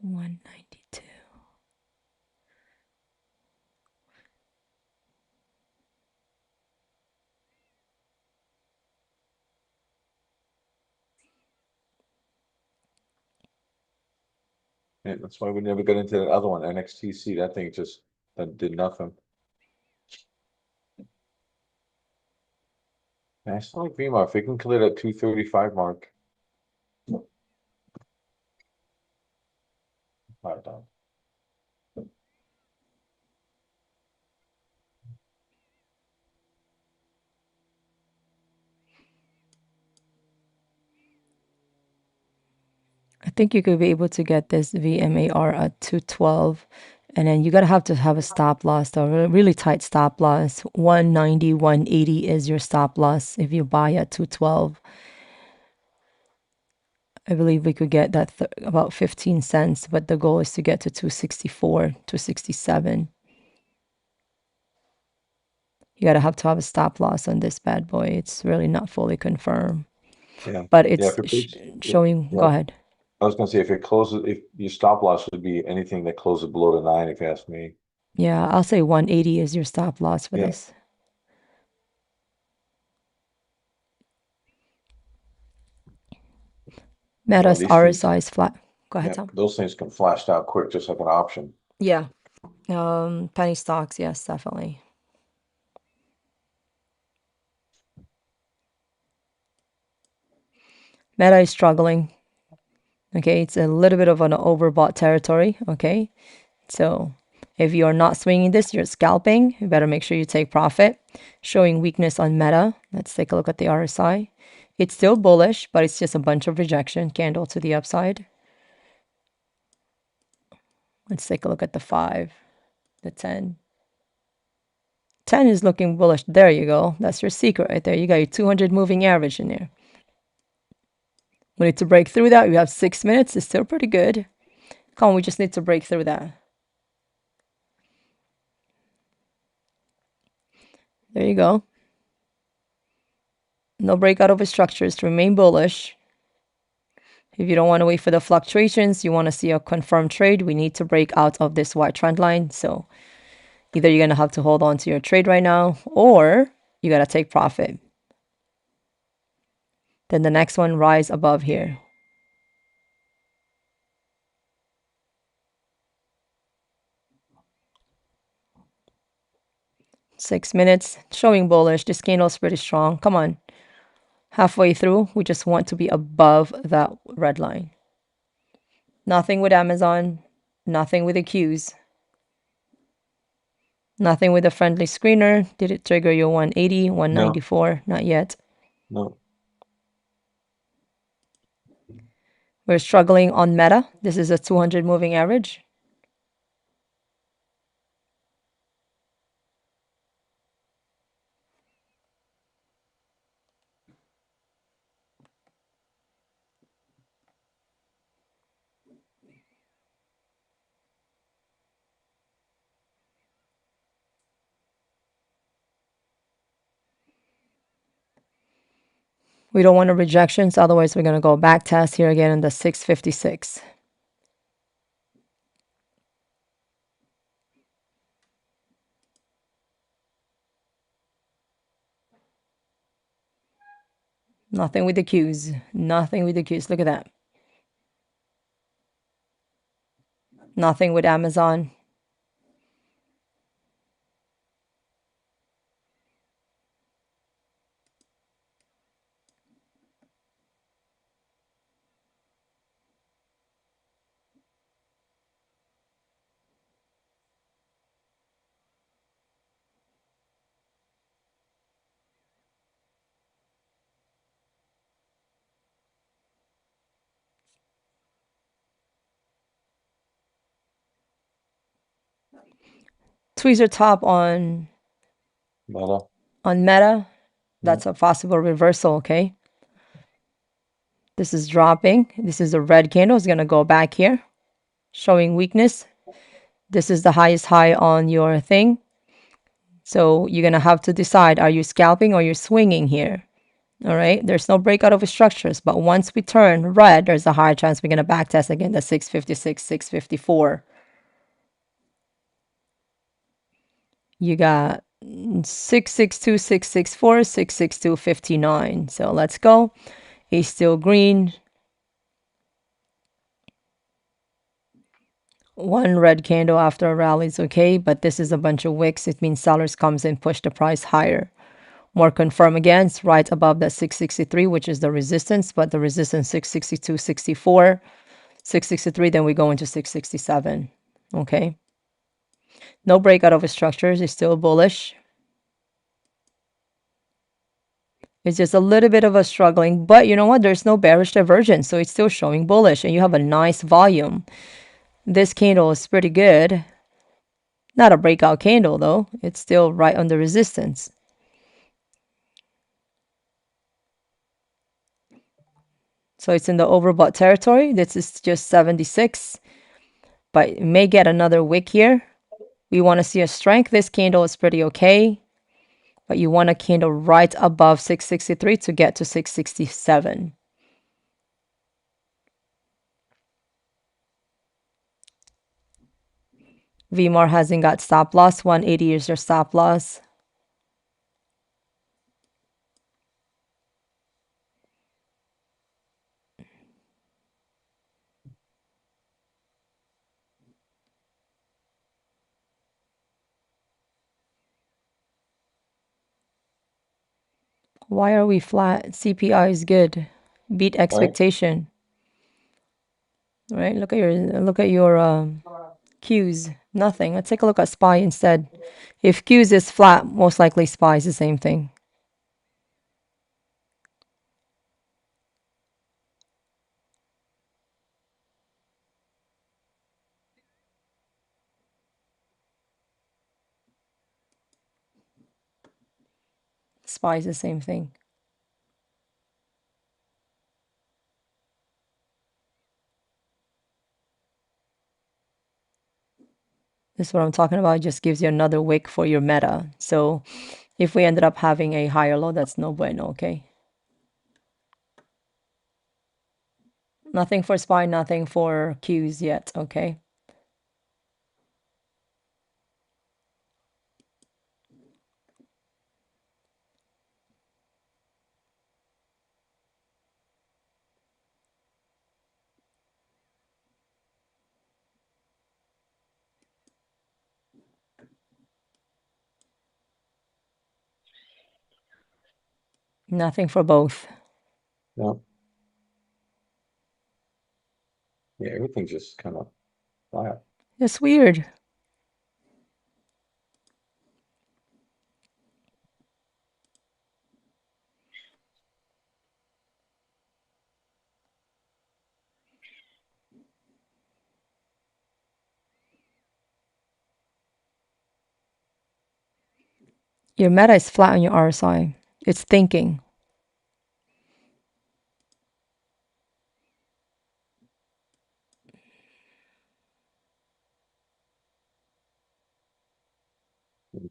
$192.
Yeah, that's why we never got into that other one, NXTC. That thing just that did nothing. I still like VMAR. If we can clear that 235 mark. Right down.
I think you could be able to get this VMAR at 212. And then you gotta have to have a stop loss, though, a really tight stop loss. 190, 180 is your stop loss if you buy at 212. I believe we could get that about 15 cents, but the goal is to get to 264, 267. You gotta have to have a stop loss on this bad boy. It's really not fully confirmed,
Yeah.
but
Yeah,
it's
if it breaks,
showing.
yeah.
Go ahead.
I was gonna say if it closes, if your stop loss would be anything that closes below the 9, if you ask me.
Yeah, I'll say 180 is your stop loss for
Yeah.
this. Meta's
these things,
RSI is flat. Go ahead,
yeah,
Tom.
those things can flash out quick, just like an option.
Yeah. Penny stocks, yes, definitely. Meta is struggling. Okay, it's a little bit of an overbought territory. Okay, so if you're not swinging this, you're scalping. You better make sure you take profit. Showing weakness on Meta. Let's take a look at the RSI. It's still bullish, but it's just a bunch of rejection candle to the upside. Let's take a look at the 5, the 10. 10 is looking bullish. There you go. That's your secret right there. You got your 200 moving average in there. We need to break through that. We have 6 minutes. It's still pretty good. Come on, we just need to break through that. There you go. No breakout of structures to remain bullish. If you don't want to wait for the fluctuations, you want to see a confirmed trade, we need to break out of this white trend line. So either you're going to have to hold on to your trade right now, or you got to take profit. Then the next one, rise above here. Six minutes, showing bullish. This candle is pretty strong. Come on. Halfway through, we just want to be above that red line. Nothing with Amazon, nothing with the Qs. Nothing with a friendly screener. Did it trigger your 180, 194? No. Not yet.
No.
We're struggling on Meta. This is a 200 moving average. We don't want a rejections, otherwise we're going to go back test here again in the 656. Nothing with the Qs. Nothing with the Qs. Look at that. Nothing with Amazon. Tweezer top
Meta.
on Meta. That's a possible reversal, okay? This is dropping. This is a red candle. It's going to go back here, showing weakness. This is the highest high on your thing. So you're going to have to decide, are you scalping or you're swinging here? All right. There's no breakout of structures, but once we turn red, there's a high chance we're going to backtest again the 656, 654. You got 662, 664, 662, 59. So let's go. It's still green. One red candle after a rally is okay, but this is a bunch of wicks. It means sellers comes in, push the price higher. More confirm again, it's right above that 663, which is the resistance, but the resistance 662, 64, 663, then we go into 667. Okay. No breakout of structures, it's still bullish. It's just a little bit of a struggling, but you know what? There's no bearish divergence, so it's still showing bullish, and you have a nice volume. This candle is pretty good. Not a breakout candle though. It's still right under resistance. So it's in the overbought territory. This is just 76, but it may get another wick here. We want to see a strength. This candle is pretty okay, but you want a candle right above 663 to get to 667. VMAR hasn't got stop loss. 180 is your stop loss. Why are we flat? CPI is good. Beat expectation. Right? Look at your Qs. Nothing. Let's take a look at SPY instead. If Qs is flat, most likely SPY is the same thing. SPY is the same thing. This is what I'm talking about. It just gives you another wick for your meta. So if we ended up having a higher low, that's no bueno, okay? Nothing for SPY, nothing for Qs yet, okay? Nothing for both.
No. Yeah, everything's just kind of flat.
It's weird. Your meta is flat on your RSI. It's thinking.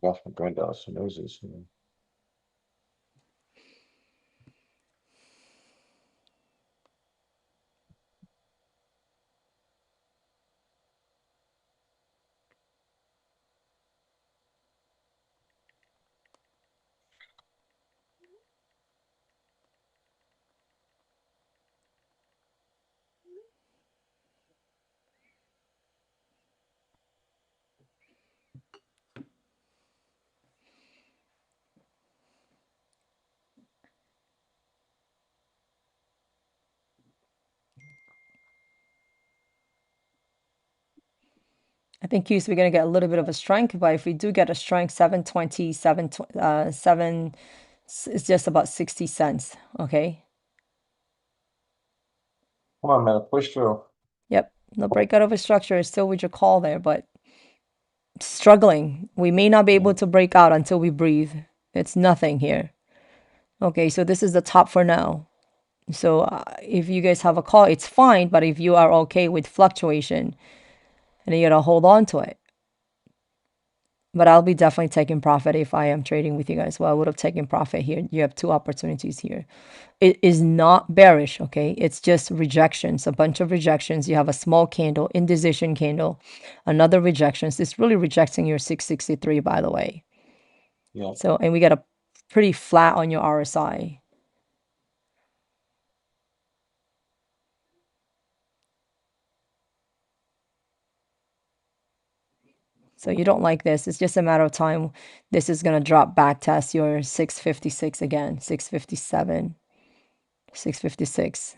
Gosh, my granddaughter knows this.
I think Qs we're gonna get a little bit of a strength, but if we do get a strength, 720, 7, it's just about 60 cents. Okay.
Come on, man, push through.
Yep. No breakout of a structure is still with your call there, but struggling. We may not be able to break out until we breathe. It's nothing here. Okay, so this is the top for now. So if you guys have a call, it's fine. But if you are okay with fluctuation, and you gotta hold on to it. But I'll be definitely taking profit if I am trading with you guys. Well, I would have taken profit here. You have two opportunities here. It is not bearish, okay? It's just rejections, a bunch of rejections. You have a small candle, indecision candle, another rejections. It's really rejecting your 663, by the way.
Yeah.
So, and we got a pretty flat on your RSI. So you don't like this. It's just a matter of time. This is going to drop back test your 656 again, 657, 656.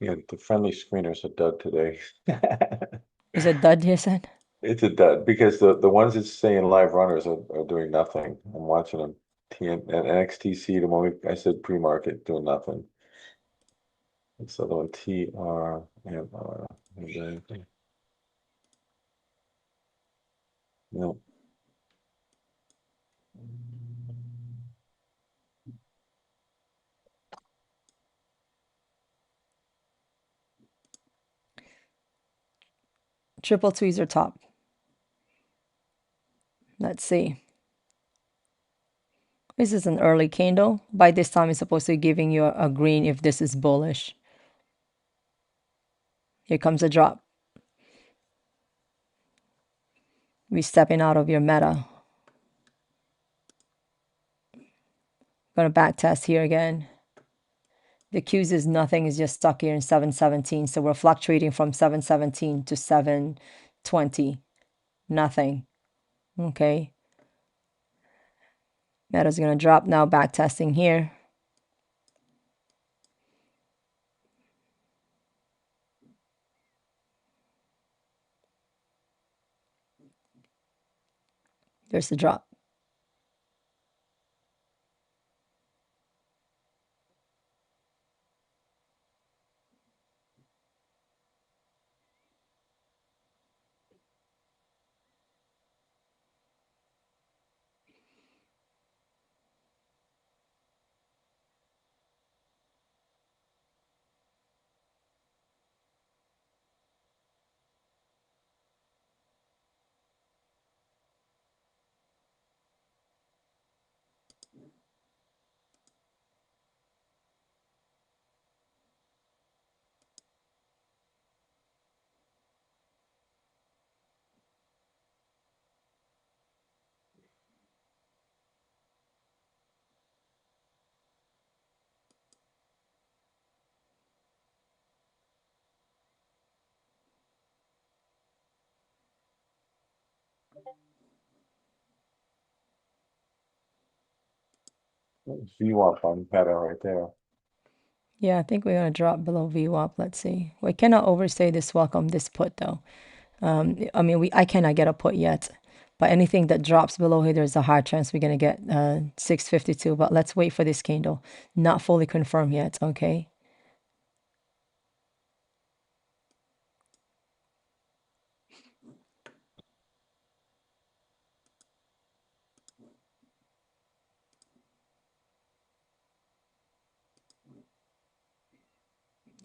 Yeah, the friendly screeners are dud today.
Is it dud, you said?
It's a dud because the ones that say in live runners are doing nothing. I'm watching them. TN and NXTC, the one I said pre-market doing nothing. This other one, TR and is there anything? No.
Triple tweezer top. Let's see. This is an early candle. By this time, it's supposed to be giving you a green if this is bullish. Here comes a drop. We're stepping out of your meta. Gonna back test here again. The Qs is nothing, is just stuck here in 717. So we're fluctuating from 717 to 720. Nothing. Okay. Meta's gonna drop now, back testing here. There's the drop.
VWAP on Meta right there.
Yeah, I think we're gonna drop below VWAP. Let's see. We cannot overstay this welcome, this put though. I mean, I cannot get a put yet, but anything that drops below here, there's a high chance we're gonna get 652. But let's wait for this candle. Not fully confirmed yet. Okay.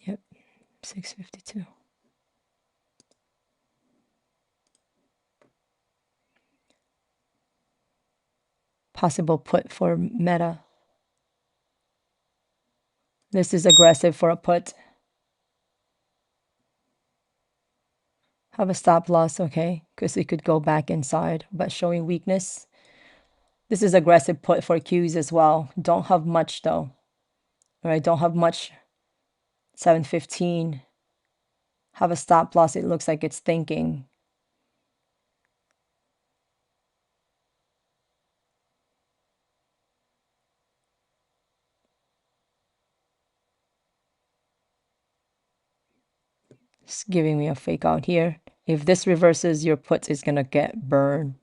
Yep. 652. Possible put for Meta. This is aggressive for a put. Have a stop loss, okay? Because it could go back inside, but showing weakness. This is aggressive put for Qs as well. Don't have much though. All right, don't have much 7:15. Have a stop loss. It looks like it's thinking. It's giving me a fake out here. If this reverses, your put is gonna get burned.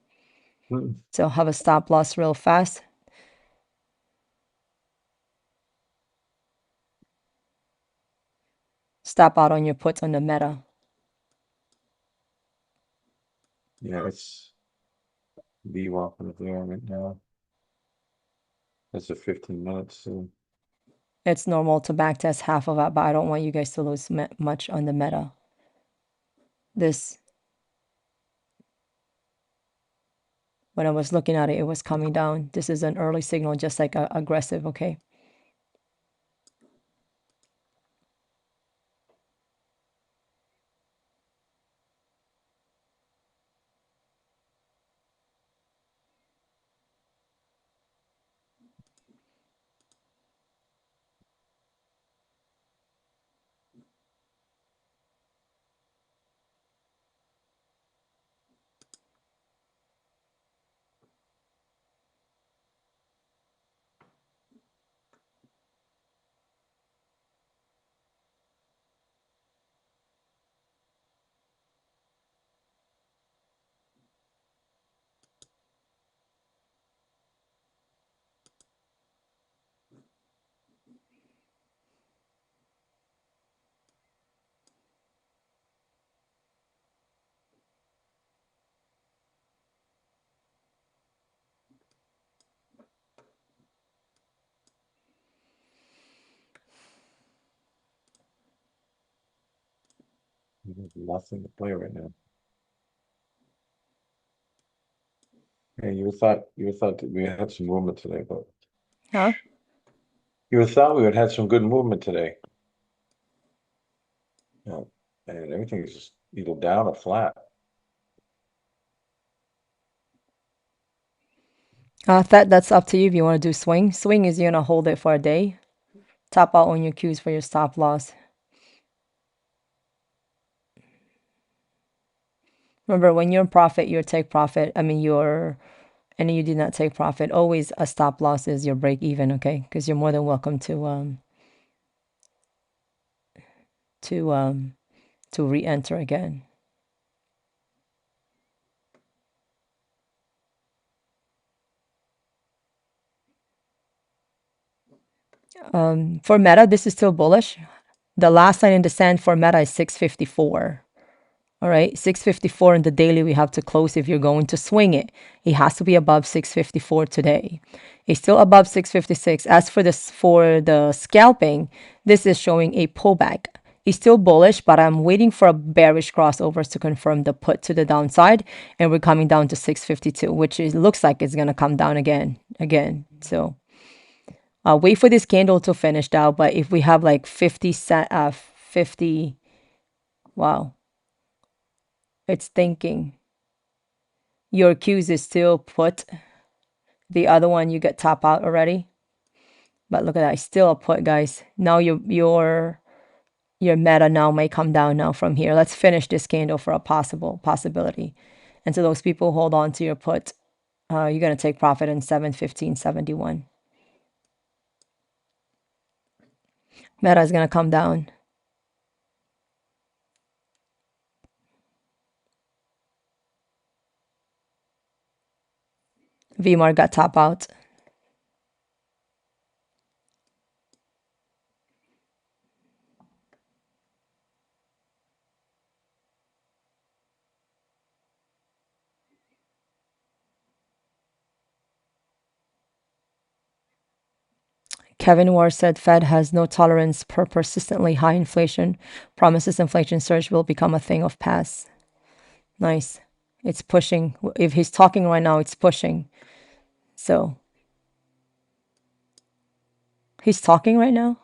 So have a stop loss real fast. Stop out on your puts on the Meta.
Yeah, it's VWAP in there right now. That's a 15 minutes. So
It's normal to backtest half of that, but I don't want you guys to lose much on the Meta. This, when I was looking at it, it was coming down. This is an early signal, just like aggressive, okay?
there's nothing to play right now. Yeah, you would thought that we had some movement today, but
Huh?
you would thought we would have some good movement today. Yeah, and everything is just either down or flat.
That's up to you if you want to do swing. Swing is you're gonna hold it for a day. Top out on your cues for your stop loss. Remember, when you're in profit, you take profit. I mean, and you did not take profit. Always a stop loss is your break even, okay? Because you're more than welcome to re-enter again. For Meta, this is still bullish. The last line in the sand for Meta is 654. All right, 654 in the daily we have to close if you're going to swing it. It has to be above 654 today. It's still above 656. As for the scalping, this is showing a pullback. It's still bullish, but I'm waiting for a bearish crossovers to confirm the put to the downside, and we're coming down to 652, which looks like it's gonna come down again. So wait for this candle to finish out. But if we have like 50, wow, it's thinking. Your cues is still put. The other one you get top out already. But look at that, it's still a put, guys. Now your Meta now may come down now from here. Let's finish this candle for a possibility. And so those people hold on to your put. You're gonna take profit in 7:15.71. Meta is gonna come down. VMAR got top out. Kevin Warr said Fed has no tolerance for persistently high inflation. Promises inflation surge will become a thing of past. Nice. It's pushing. If he's talking right now, it's pushing. So he's talking right now.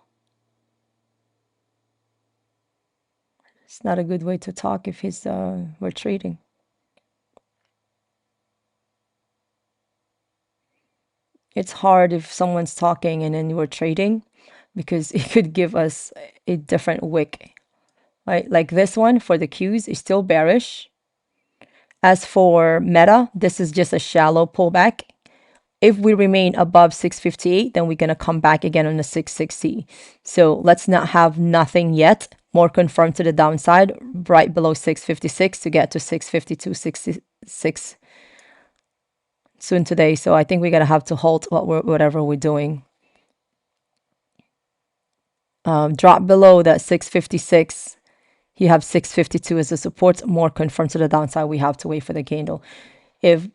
It's not a good way to talk if he's retreating. It's hard if someone's talking and then you were trading, because it could give us a different wick, right? Like this one for the Qs is still bearish. As for Meta, this is just a shallow pullback. If we remain above 658, then we're going to come back again on the 660. So let's not have nothing yet. More confirmed to the downside, right below 656 to get to 652, 66 soon today. So I think we're going to have to halt whatever we're doing. Drop below that 656. You have 652 as a support. More confirmed to the downside. We have to wait for the candle. If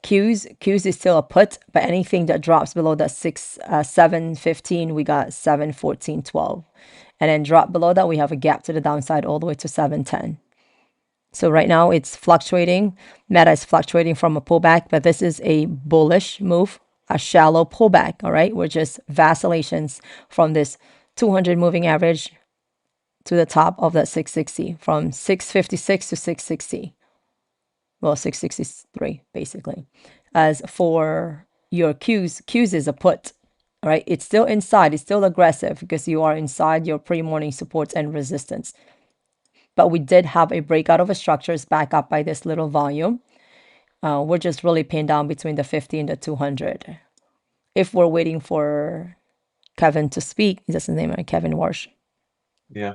Qs is still a put, but anything that drops below that 715, we got 714.12, and then drop below that we have a gap to the downside all the way to 710. So right now it's fluctuating. Meta is fluctuating from a pullback, but this is a bullish move, a shallow pullback. All right, we're just vacillations from this 200 moving average to the top of that 660, from 656 to 660. Well, 663 basically. As for your Qs is a put, right? It's still inside, it's still aggressive because you are inside your pre-morning supports and resistance. But we did have a breakout of a structures back up by this little volume. We're just really pinned down between the 50 and the 200. If we're waiting for Kevin to speak, that's his name, right? Kevin Warsh.
Yeah.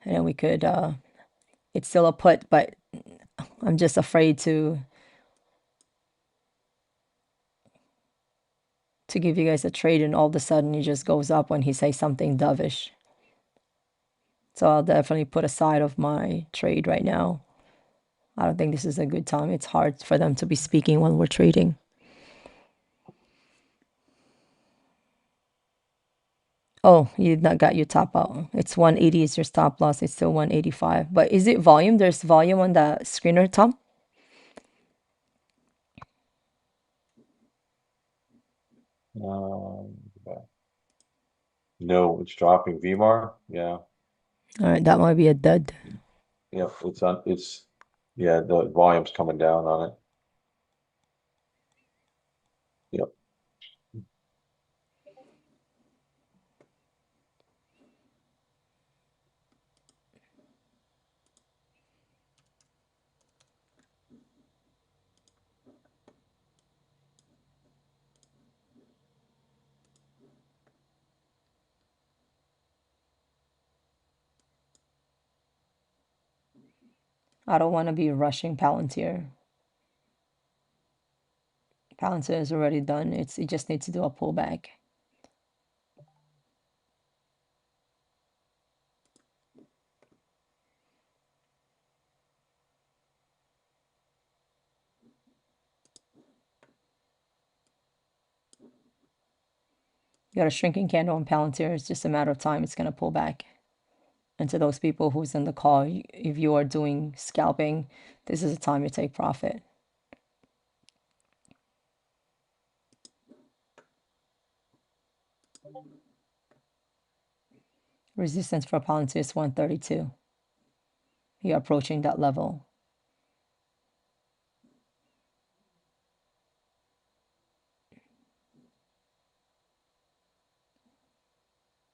And then we could, it's still a put, but I'm just afraid to give you guys a trade and all of a sudden it just goes up when he says something dovish. So I'll definitely put aside of my trade right now. I don't think this is a good time. It's hard for them to be speaking when we're trading. Oh, you not got your top out. It's 180 is your stop loss. It's still 185. But is it volume? There's volume on the screener, Tom?
No, it's dropping. VMAR. Yeah.
All right, that might be a dud.
Yeah. Yeah, the volume's coming down on it. Yep.
I don't want to be rushing Palantir. Palantir is already done. It just needs to do a pullback. You got a shrinking candle on Palantir. It's just a matter of time. It's going to pull back. And to those people who's in the call, if you are doing scalping, this is a time to take profit. Resistance for Palantir is 132. You're approaching that level.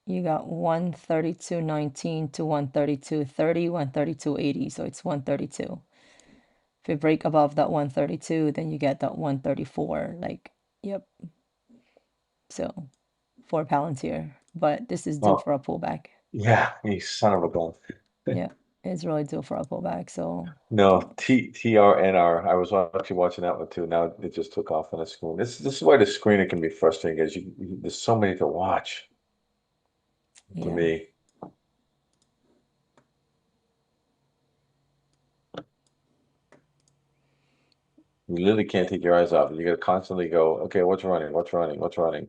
You got 132.19 to 132.30, 132.80. So it's 132. If you break above that 132, then you get that 134. Like, yep. So for Palantir. But this is due
Oh.
for a pullback.
Yeah, you son of a gun.
Yeah, it's really due for a pullback. So
No, TRNR. I was actually watching that one too. Now it just took off on the screen. This is why the screener can be frustrating, because there's so many to watch. To
yeah.
me. You literally can't take your eyes off it. You gotta constantly go, okay, what's running? What's running? What's running?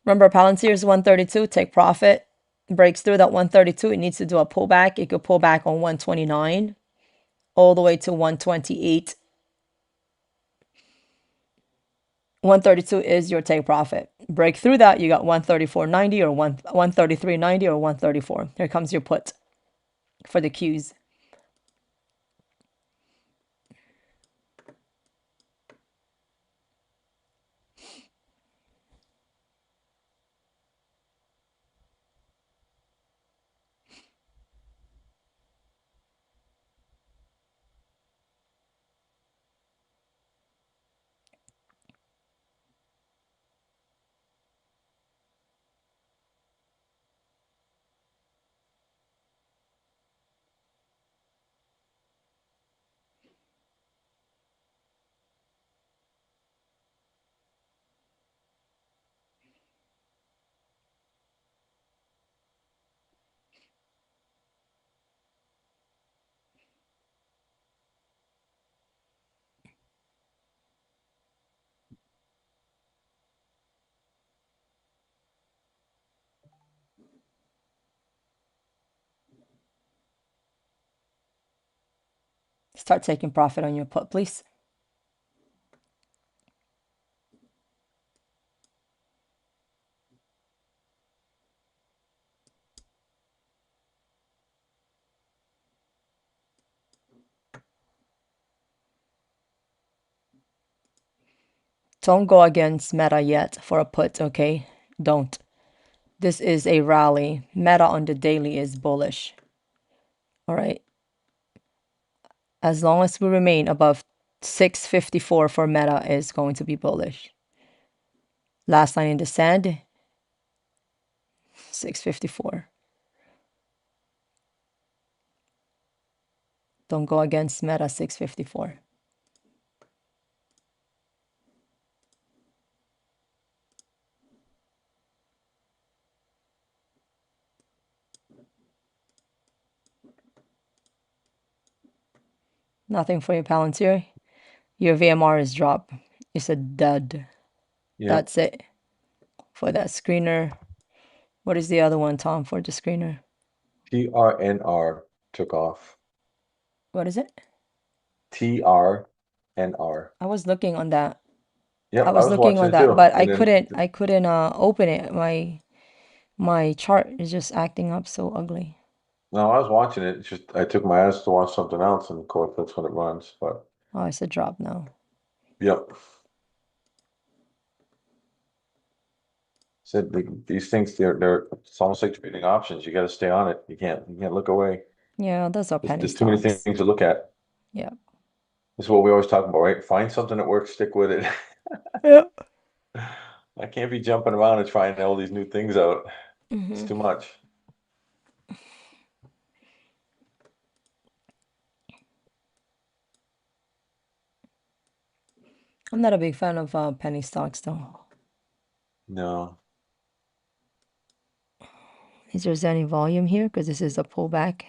Remember, Palantir is 132. Take profit. Breaks through that 132. It needs to do a pullback. It could pull back on 129 all the way to 128. 132 is your take profit. Break through that, you got 134.90 or 133.90 or 134. Here comes your put for the Qs. Start taking profit on your put, please. Don't go against Meta yet for a put, okay? Don't. This is a rally. Meta on the daily is bullish. All right. As long as we remain above 654 for Meta is going to be bullish. Last line in the sand, 654. Don't go against Meta 654. Nothing for your Palantir. Your VMR is dropped. It's a dud.
Yeah.
That's it for that screener. What is the other one, Tom, for the screener?
TRNR took off.
What is it?
TRNR.
I was looking on that.
Yep,
I was looking
watching
on
it
that,
too.
but I
And then
couldn't open it. My chart is just acting up so ugly.
no, I was watching it. It's just I took my ass to watch something else, and of course that's when it runs. But
Oh, it's a drop now.
yep. Said these things they're it's almost like trading options. You got to stay on it. You can't look away.
Yeah, those are penny
There's too many
stocks.
things to look at.
Yeah.
This is what we always talk about, right? Find something that works, stick with it.
Yeah.
I can't be jumping around and trying all these new things out. It's
hmm
too much.
I'm not a big fan of penny stocks though.
No.
Is there any volume here? Because this is a pullback.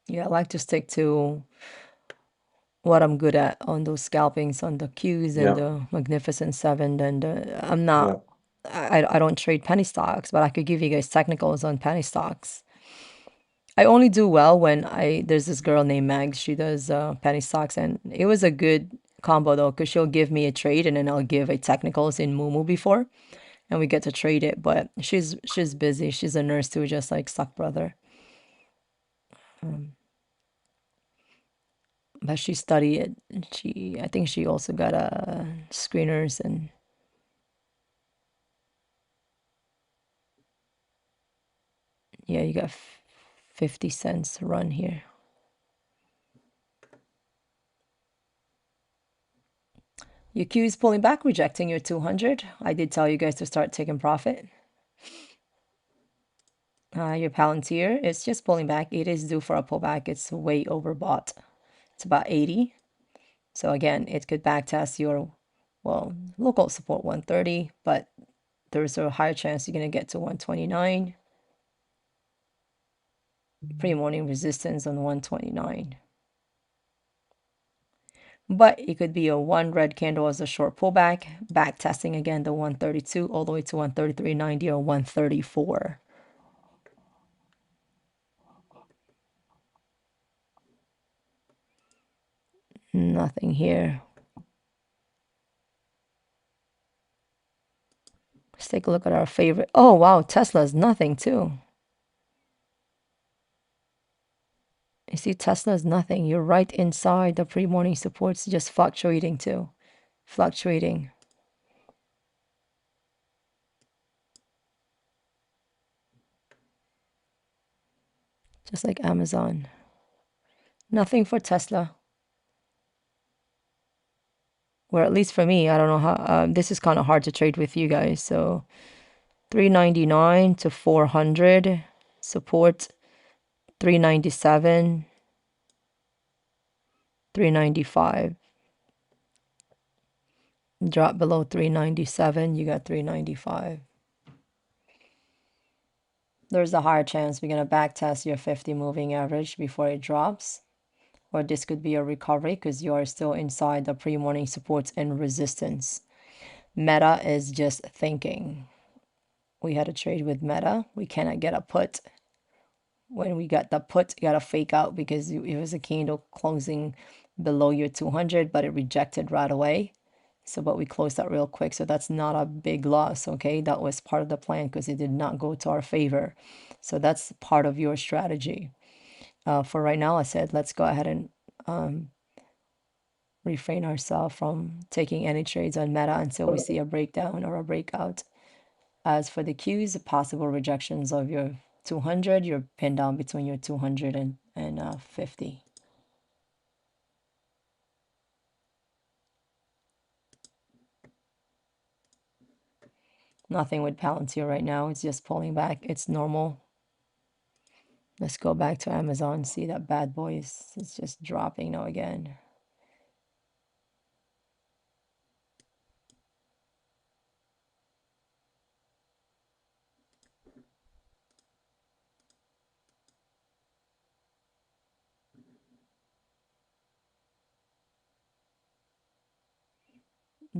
Yeah, I like to stick to what I'm good at on those scalpings on the Qs and
Yeah.
the Magnificent Seven. And I'm
Yeah.
not, I don't trade penny stocks, but I could give you guys technicals on penny stocks. I only do well when there's this girl named Mags. She does penny stocks, and it was a good combo though, because she'll give me a trade and then I'll give a technicals in Moomoo before, and we get to trade it. But she's busy. She's a nurse too, just like Stock Brother. But she studied it. I think she also got screeners and yeah, you got 50 cents run here. Your Q is pulling back, rejecting your 200. I did tell you guys to start taking profit. Your Palantir is just pulling back. It is due for a pullback. It's way overbought. It's about 80. So again, it could backtest your, well, local support 130, but there's a higher chance you're going to get to 129. Pre-morning resistance on 129. But it could be a one red candle as a short pullback, back testing again the 132 all the way to 133.90 or 134. Nothing here. Let's take a look at our favorite. Oh, wow. Tesla's nothing too. You see, Tesla's nothing. You're right inside the pre-morning supports, just fluctuating too. Fluctuating. Just like Amazon. Nothing for Tesla. Or at least for me, I don't know how. This is kind of hard to trade with you guys. So 399 to 400 support, 397, 395. Drop below 397, you got 395. There's a higher chance we're going to back test your 50 moving average before it drops. Or this could be a recovery because you are still inside the pre-morning supports and resistance. Meta is just thinking. We had a trade with Meta. We cannot get a put. When we got the put, got a fake out because it was a candle closing below your 200, but it rejected right away. So, but we closed that real quick. So that's not a big loss, okay? That was part of the plan because it did not go to our favor. So that's part of your strategy. For right now, I said, let's go ahead and refrain ourselves from taking any trades on Meta until we see a breakdown or a breakout. As for the Qs, possible rejections of your 200, you're pinned down between your 200 and 50. Nothing with Palantir right now. It's just pulling back. It's normal. Let's go back to Amazon. See that bad boy is just dropping now again.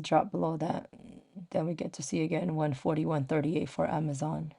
Drop below that. Then we get to see again 140, 138 for Amazon.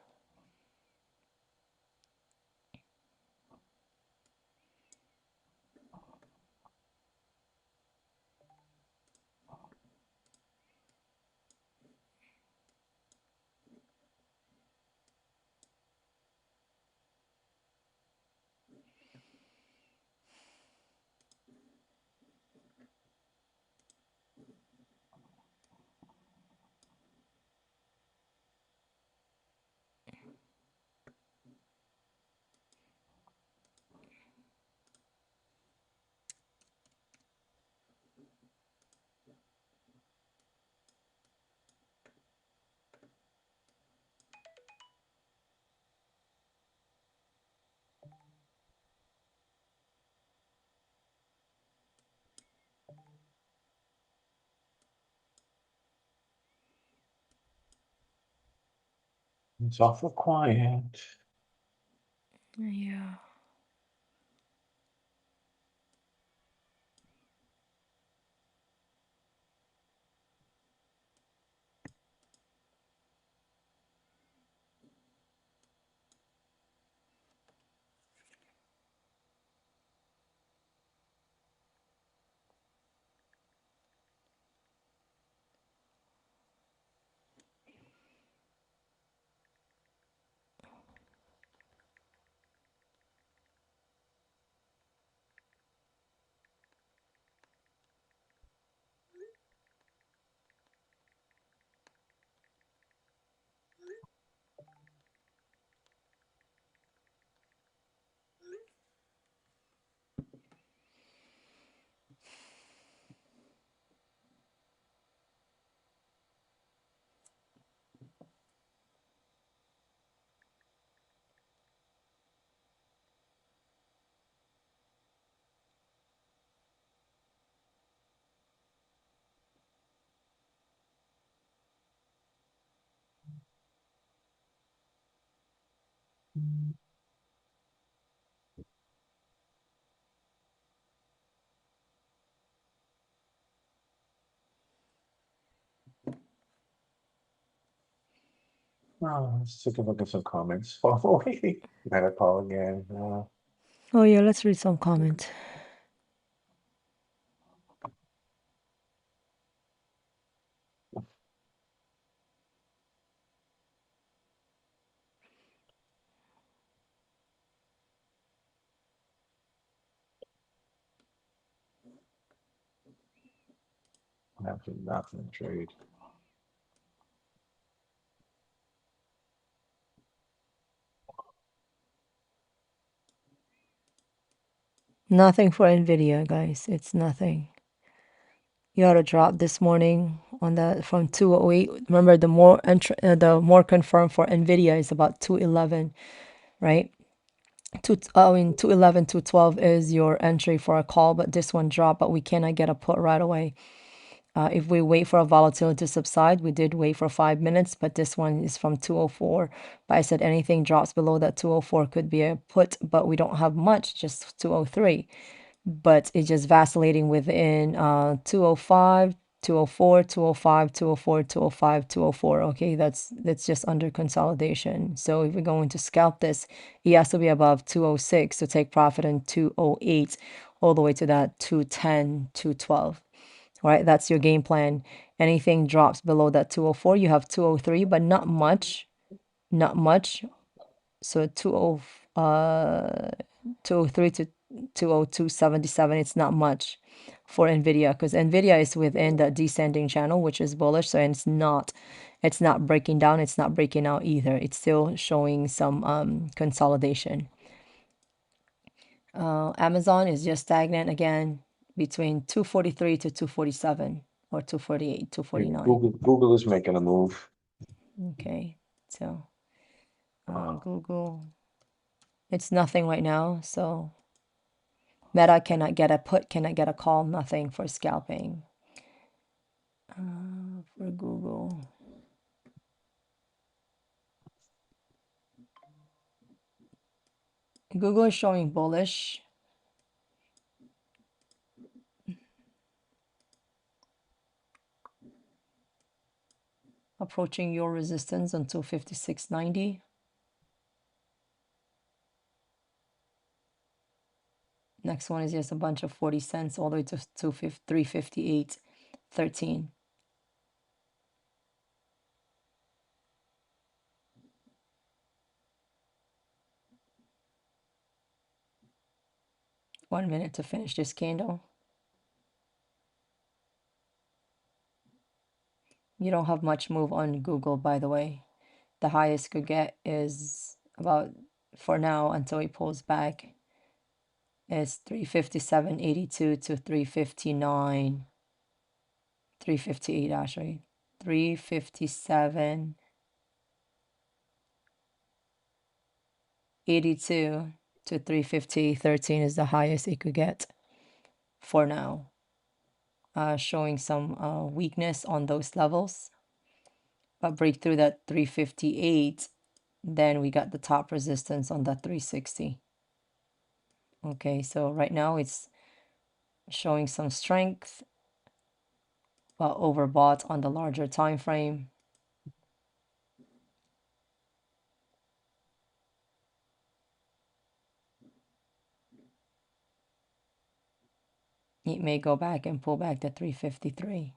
It's awful quiet.
Yeah.
Oh, let's take a look at some comments. Oh, Medical again.
Oh yeah, let's read some comment.
Nothing trade.
Nothing for Nvidia, guys. It's nothing. You had a drop this morning on that from 208. Remember, the more confirmed for Nvidia is about 211, right? 211, 212 is your entry for a call, but this one dropped, but we cannot get a put right away. If we wait for a volatility to subside, we did wait for 5 minutes, but this one is from 204. But I said anything drops below that 204 could be a put, but we don't have much, just 203. But it's just vacillating within 205, 204, 205, 204, 205, 204. Okay, that's just under consolidation. So if we're going to scalp this, it has to be above 206 to take profit in 208 all the way to that 210, 212. All right, that's your game plan. Anything drops below that 204, you have 203, but not much. Not much. So 203 to 202.77, it's not much for Nvidia because Nvidia is within the descending channel, which is bullish. So it's not breaking down, it's not breaking out either. It's still showing some consolidation. Amazon is just stagnant again between 243 to 247 or 248, 249.
Google is making a move.
Okay, so Google, it's nothing right now. So Meta cannot get a put, cannot get a call, nothing for scalping. For Google. Google is showing bullish. Approaching your resistance on 256.90. Next one is just a bunch of 40 cents all the way to 358.13. One minute to finish this candle. You don't have much move on Google, by the way. The highest could get is about, for now, until it pulls back, is 357.82 to 359. 358 actually. 357.82 to 350.13 is the highest it could get for now. Showing some weakness on those levels. But break through that 358, then we got the top resistance on that 360. Okay, so right now it's showing some strength, but overbought on the larger time frame. It may go back and pull back to 353.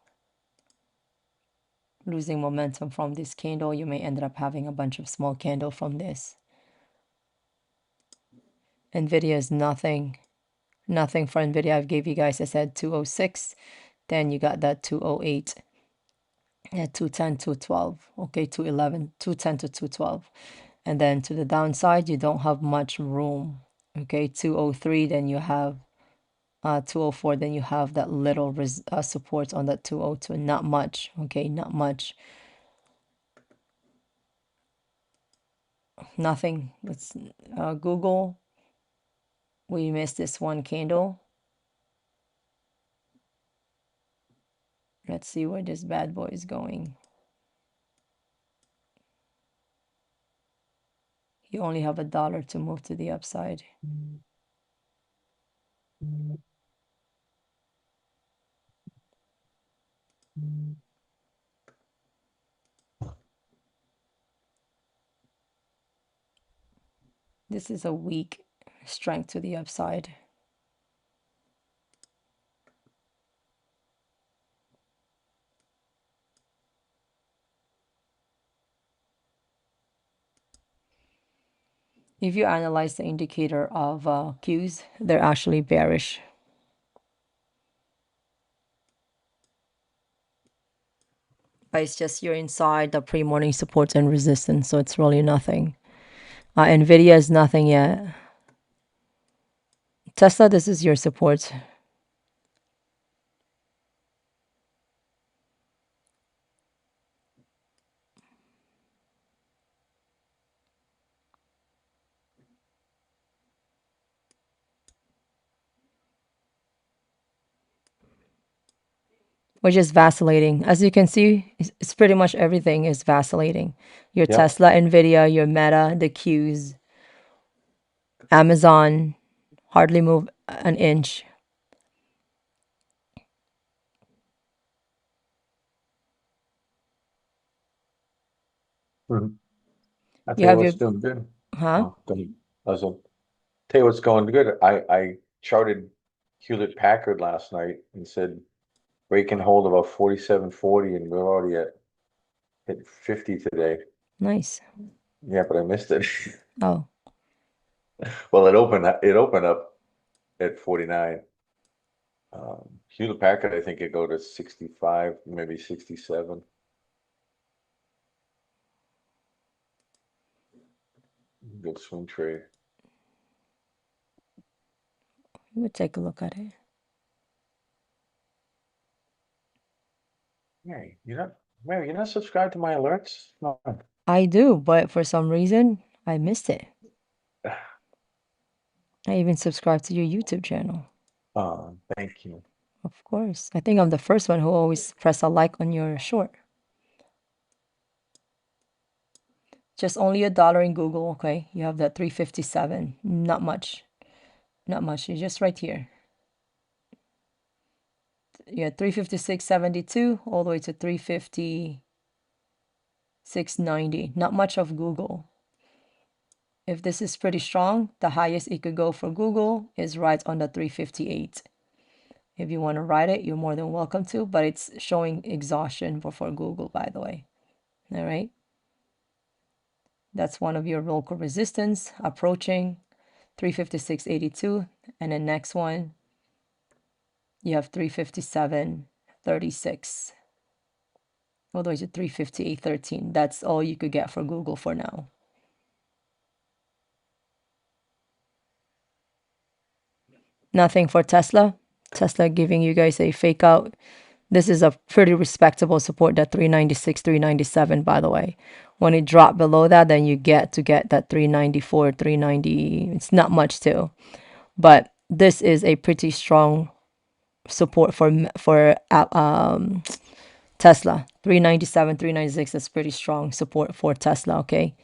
Losing momentum from this candle, you may end up having a bunch of small candle from this. Nvidia is nothing for Nvidia. I've gave you guys, I said 206, then you got that 208 at 210, 212, okay, 211, 210 to 212. And then to the downside, you don't have much room, okay, 203, then you have 204, then you have that little support on that 202, not much, okay, not much. Nothing. It's Google. We missed this one candle. Let's see where this bad boy is going. You only have $1 to move to the upside. This is a weak strength to the upside. If you analyze the indicator of Qs, they're actually bearish. But it's just you're inside the pre-morning supports and resistance, so it's really nothing. Nvidia is nothing yet. Tesla, this is your support. We're just vacillating. As you can see, it's pretty much everything is vacillating. Your
Yep.
Tesla, Nvidia, your Meta, the Qs, Amazon, hardly move an inch.
Mhm. I
You
tell you
have
what's
your,
doing good.
huh?
Oh, go ahead. I was gonna tell you what's going good. I charted Hewlett Packard last night and said rate can hold about 47.40, and we're already at hit 50 today.
Nice.
Yeah, but I missed it.
Oh,
Well, it opened up at 49. Hewlett Packard, I think it go to 65, maybe 67. Good swing trade.
we'll take a look at it.
Mary, you're not subscribed to my alerts? No.
I do, but for some reason, I missed it. I even subscribed to your YouTube channel.
Thank you.
Of course. I think I'm the first one who always press a like on your short. Just only $1 in Google, okay? You have that 357. Not much. Not much. You're just right here. Yeah, 356.72 all the way to 356.90. Not much of Google. If this is pretty strong, the highest it could go for Google is right on the 358. If you want to ride it, you're more than welcome to, but it's showing exhaustion for Google, by the way. All right. That's one of your local resistance approaching 356.82. And the next one, you have 357.36. All the way to 358.13. That's all you could get for Google for now. Nothing for Tesla. Tesla giving you guys a fake out. This is a pretty respectable support, that 396, 397, by the way. When it dropped below that, then you get that 394, 390. It's not much too. But this is a pretty strong support for Tesla. 397, 396 is pretty strong support for Tesla, okay?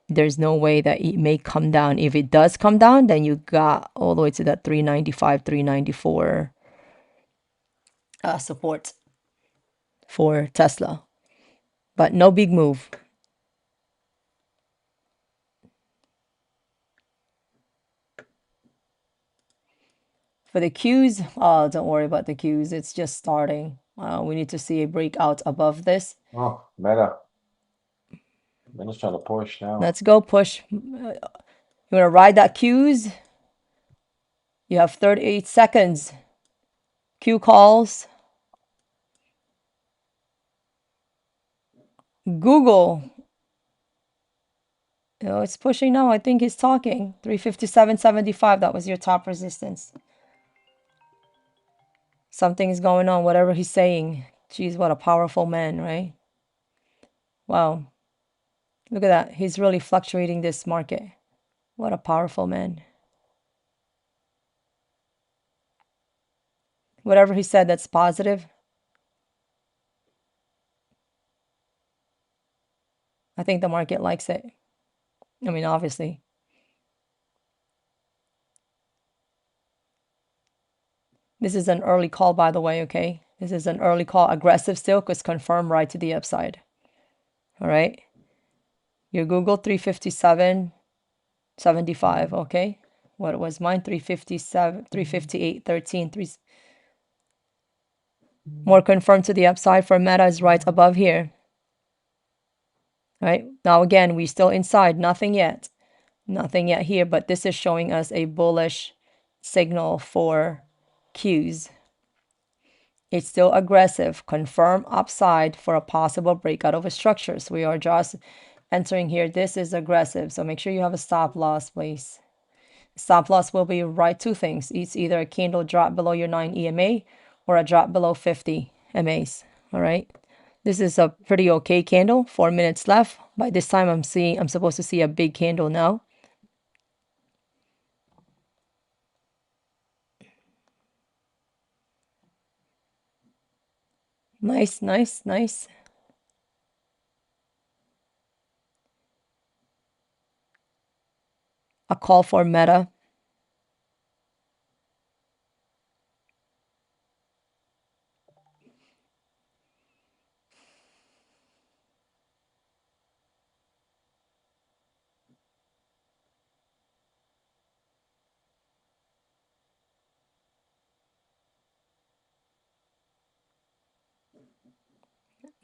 There's no way that it may come down. If it does come down, then you got all the way to that 395, 394 support for Tesla. But no big move. For the Qs, oh, don't worry about the Qs. It's just starting. We need to see a breakout above this.
Oh, Meta. Meta's trying to push now.
Let's go push. You want to ride that Qs? You have 38 seconds. Q calls. Google. Oh, it's pushing now. I think he's talking. 357.75. That was your top resistance. Something is going on, whatever he's saying. Geez, what a powerful man, right? Wow. Look at that. He's really fluctuating this market. What a powerful man. Whatever he said, that's positive. I think the market likes it. I mean, obviously. This is an early call, by the way, okay? This is an early call. Aggressive still, because confirm right to the upside. All right? Your Google 357.75, okay? What was mine? 357, 358.13. More confirmed to the upside for Meta is right above here. All right? Now, again, we're still inside. Nothing yet. Nothing yet here, but this is showing us a bullish signal for Qs. It's still aggressive. Confirm upside for a possible breakout of a structure. So we are just entering here. This is aggressive. So make sure you have a stop loss, please. Stop loss will be right two things. It's either a candle drop below your 9 EMA or a drop below 50 MAs. All right. This is a pretty okay candle. 4 minutes left. By this time I'm supposed to see a big candle now. Nice, nice, nice. A call for Meta.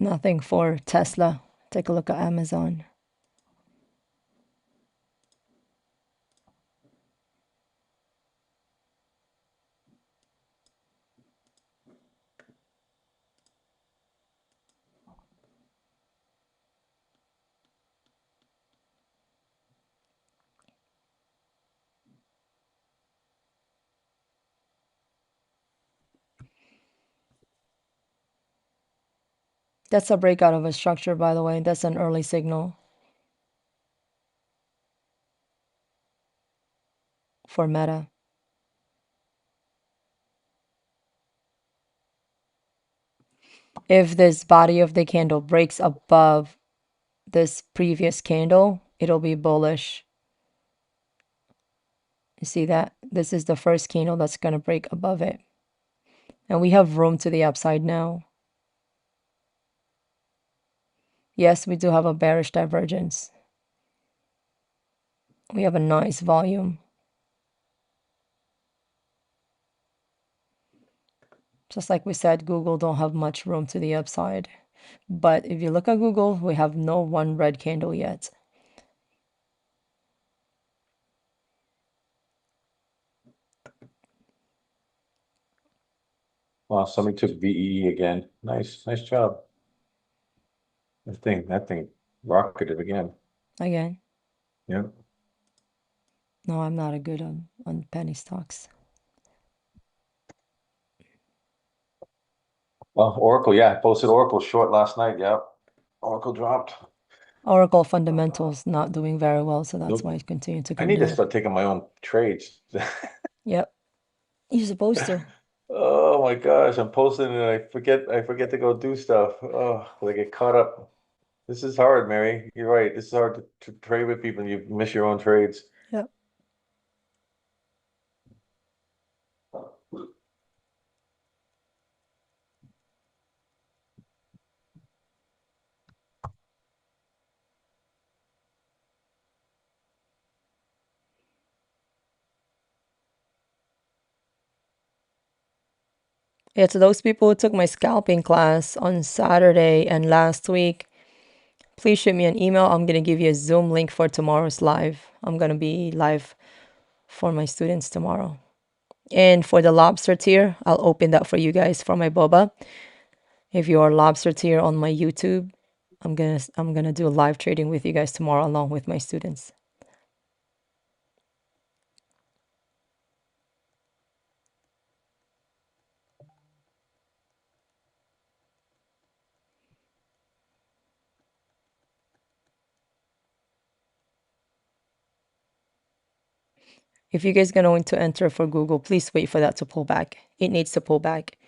Nothing for Tesla. Take a look at Amazon. That's a breakout of a structure, by the way. That's an early signal for Meta. If this body of the candle breaks above this previous candle, it'll be bullish. You see that? This is the first candle that's going to break above it. And we have room to the upside now. Yes, we do have a bearish divergence. We have a nice volume. Just like we said, Google don't have much room to the upside. But if you look at Google, we have no one red candle yet.
Well, somebody took VEE again. Nice job. That thing rocketed again.
Again,
Yeah.
no, I'm not a good on penny stocks.
Well, Oracle, yeah, I posted Oracle short last night. Yep. Oracle dropped.
Oracle fundamentals not doing very well, so that's
Nope.
why it continued to
I
come
need to
down.
start taking my own trades.
Yep, you're supposed to.
Oh my gosh, I'm posting and I forget to go do stuff. Oh, I get caught up. This is hard, Mary. You're right. This is hard to trade with people and you miss your own trades.
Yep. Yeah, to those people who took my scalping class on Saturday and last week, please shoot me an email. I'm going to give you a Zoom link for tomorrow's live. I'm going to be live for my students tomorrow. And for the lobster tier, I'll open that for you guys for my boba. If you are lobster tier on my YouTube, I'm gonna do a live trading with you guys tomorrow along with my students. If you guys are going to enter for Google, please wait for that to pull back. It needs to pull back.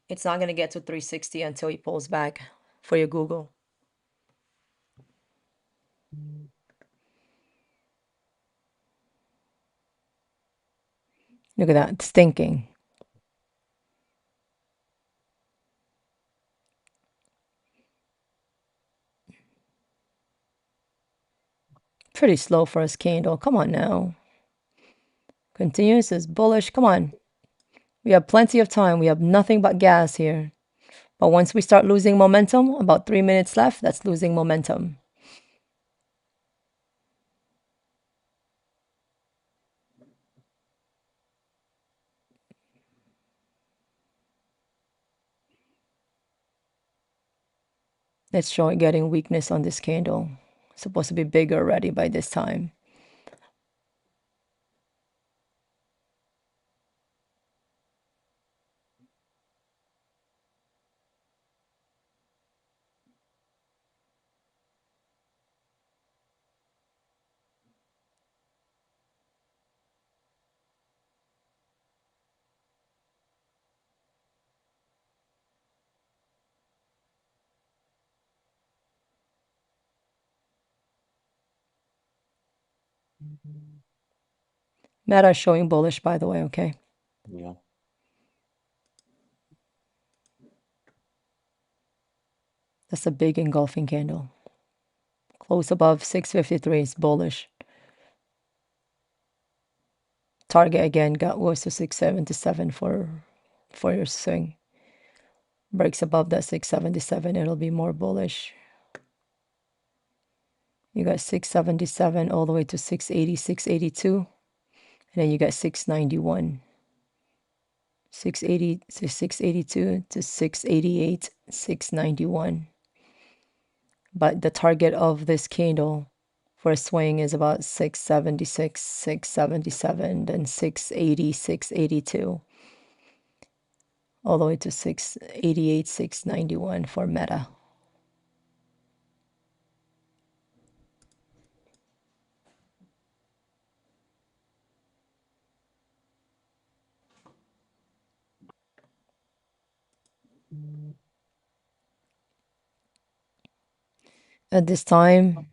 It's not gonna get to 360 until it pulls back for your Google. Look at that, it's thinking. Pretty slow first candle. Come on now. Continuous is bullish. Come on. We have plenty of time. We have nothing but gas here. But once we start losing momentum, about 3 minutes left, that's losing momentum. It's showing getting weakness on this candle. It's supposed to be bigger already by this time. Meta is showing bullish, by the way, okay?
Yeah.
That's a big engulfing candle. Close above 653 is bullish. Target again goes to 677 for your swing. Breaks above that 677, it'll be more bullish. You got 677 all the way to 680, 682. And then you got 691. 680 to 682 to 688, 691. But the target of this candle for a swing is about 676, 677, then 680, 682, all the way to 688, 691 for Meta. At this time,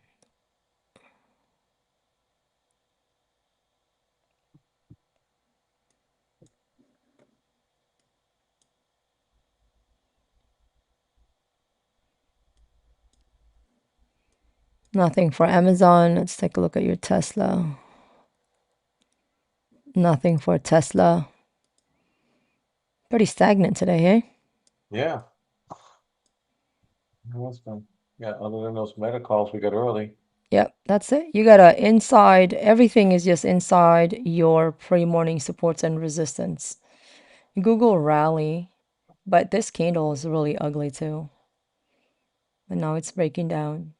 nothing for Amazon. Let's take a look at your Tesla. Nothing for Tesla. Pretty stagnant today, eh?
Yeah. Yeah, other than those meta calls we got early.
Yep, that's it. You got a inside, everything is just inside your pre-morning supports and resistance. Google rally, but this candle is really ugly too. And now it's breaking down.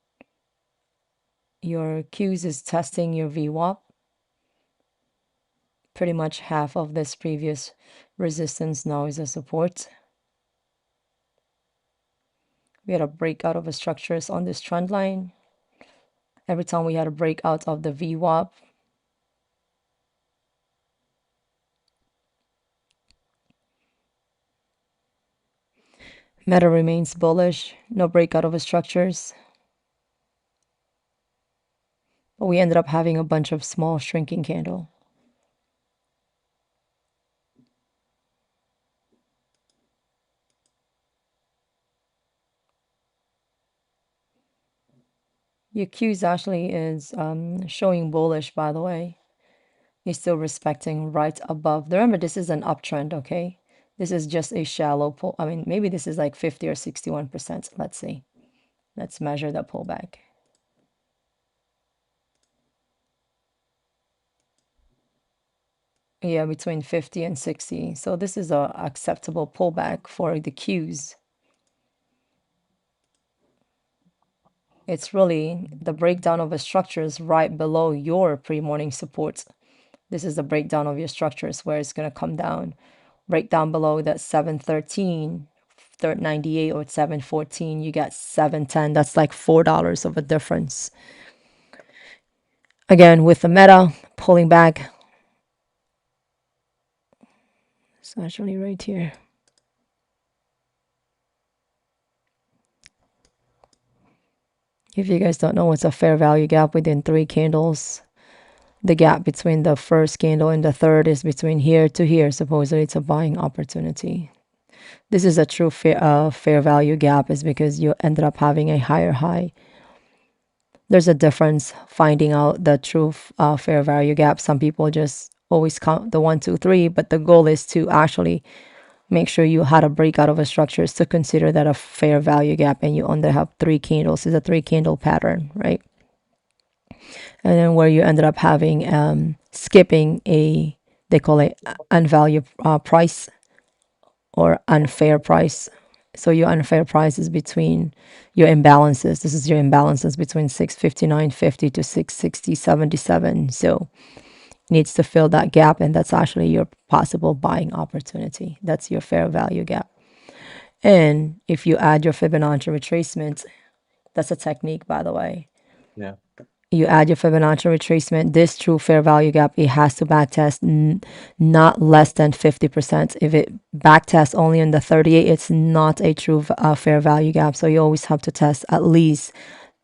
Your Qs is testing your VWAP. Pretty much half of this previous resistance now is a support. We had a breakout of the structures on this trend line. Every time we had a breakout of the VWAP, Meta remains bullish, no breakout of the structures. But we ended up having a bunch of small shrinking candle. Your Qs actually is showing bullish, by the way. You're still respecting right above. Remember, this is an uptrend, okay? This is just a shallow pull. I mean, maybe this is like 50 or 61%. Let's see. Let's measure the pullback. Yeah, between 50 and 60. So this is a acceptable pullback for the Qs. It's really the breakdown of the structures right below your pre-morning support. This is the breakdown of your structures where it's going to come down. Right down below that 713, 98 or 714, you got 710. That's like $4 of a difference. Again, with the Meta pulling back. It's actually right here. If you guys don't know what's a fair value gap within 3 candles, the gap between the first candle and the third is between here to here. Supposedly it's a buying opportunity. This is a true fair value gap is because you ended up having a higher high. There's a difference finding out the true fair value gap. Some people just always count the 1, 2, 3, but the goal is to actually make sure you had a breakout of a structure to consider that a fair value gap, and you only have 3 candles. It's a 3 candle pattern, right? And then where you ended up having skipping they call it unvalued price or unfair price. So your unfair price is between your imbalances. This is your imbalances between 659.50 to 660.77. So needs to fill that gap, and that's actually your possible buying opportunity. That's your fair value gap. And if you add your Fibonacci retracement, that's a technique, by the way.
Yeah.
You add your Fibonacci retracement, this true fair value gap, it has to backtest not less than 50%. If it backtests only in the 38, it's not a true fair value gap. So you always have to test at least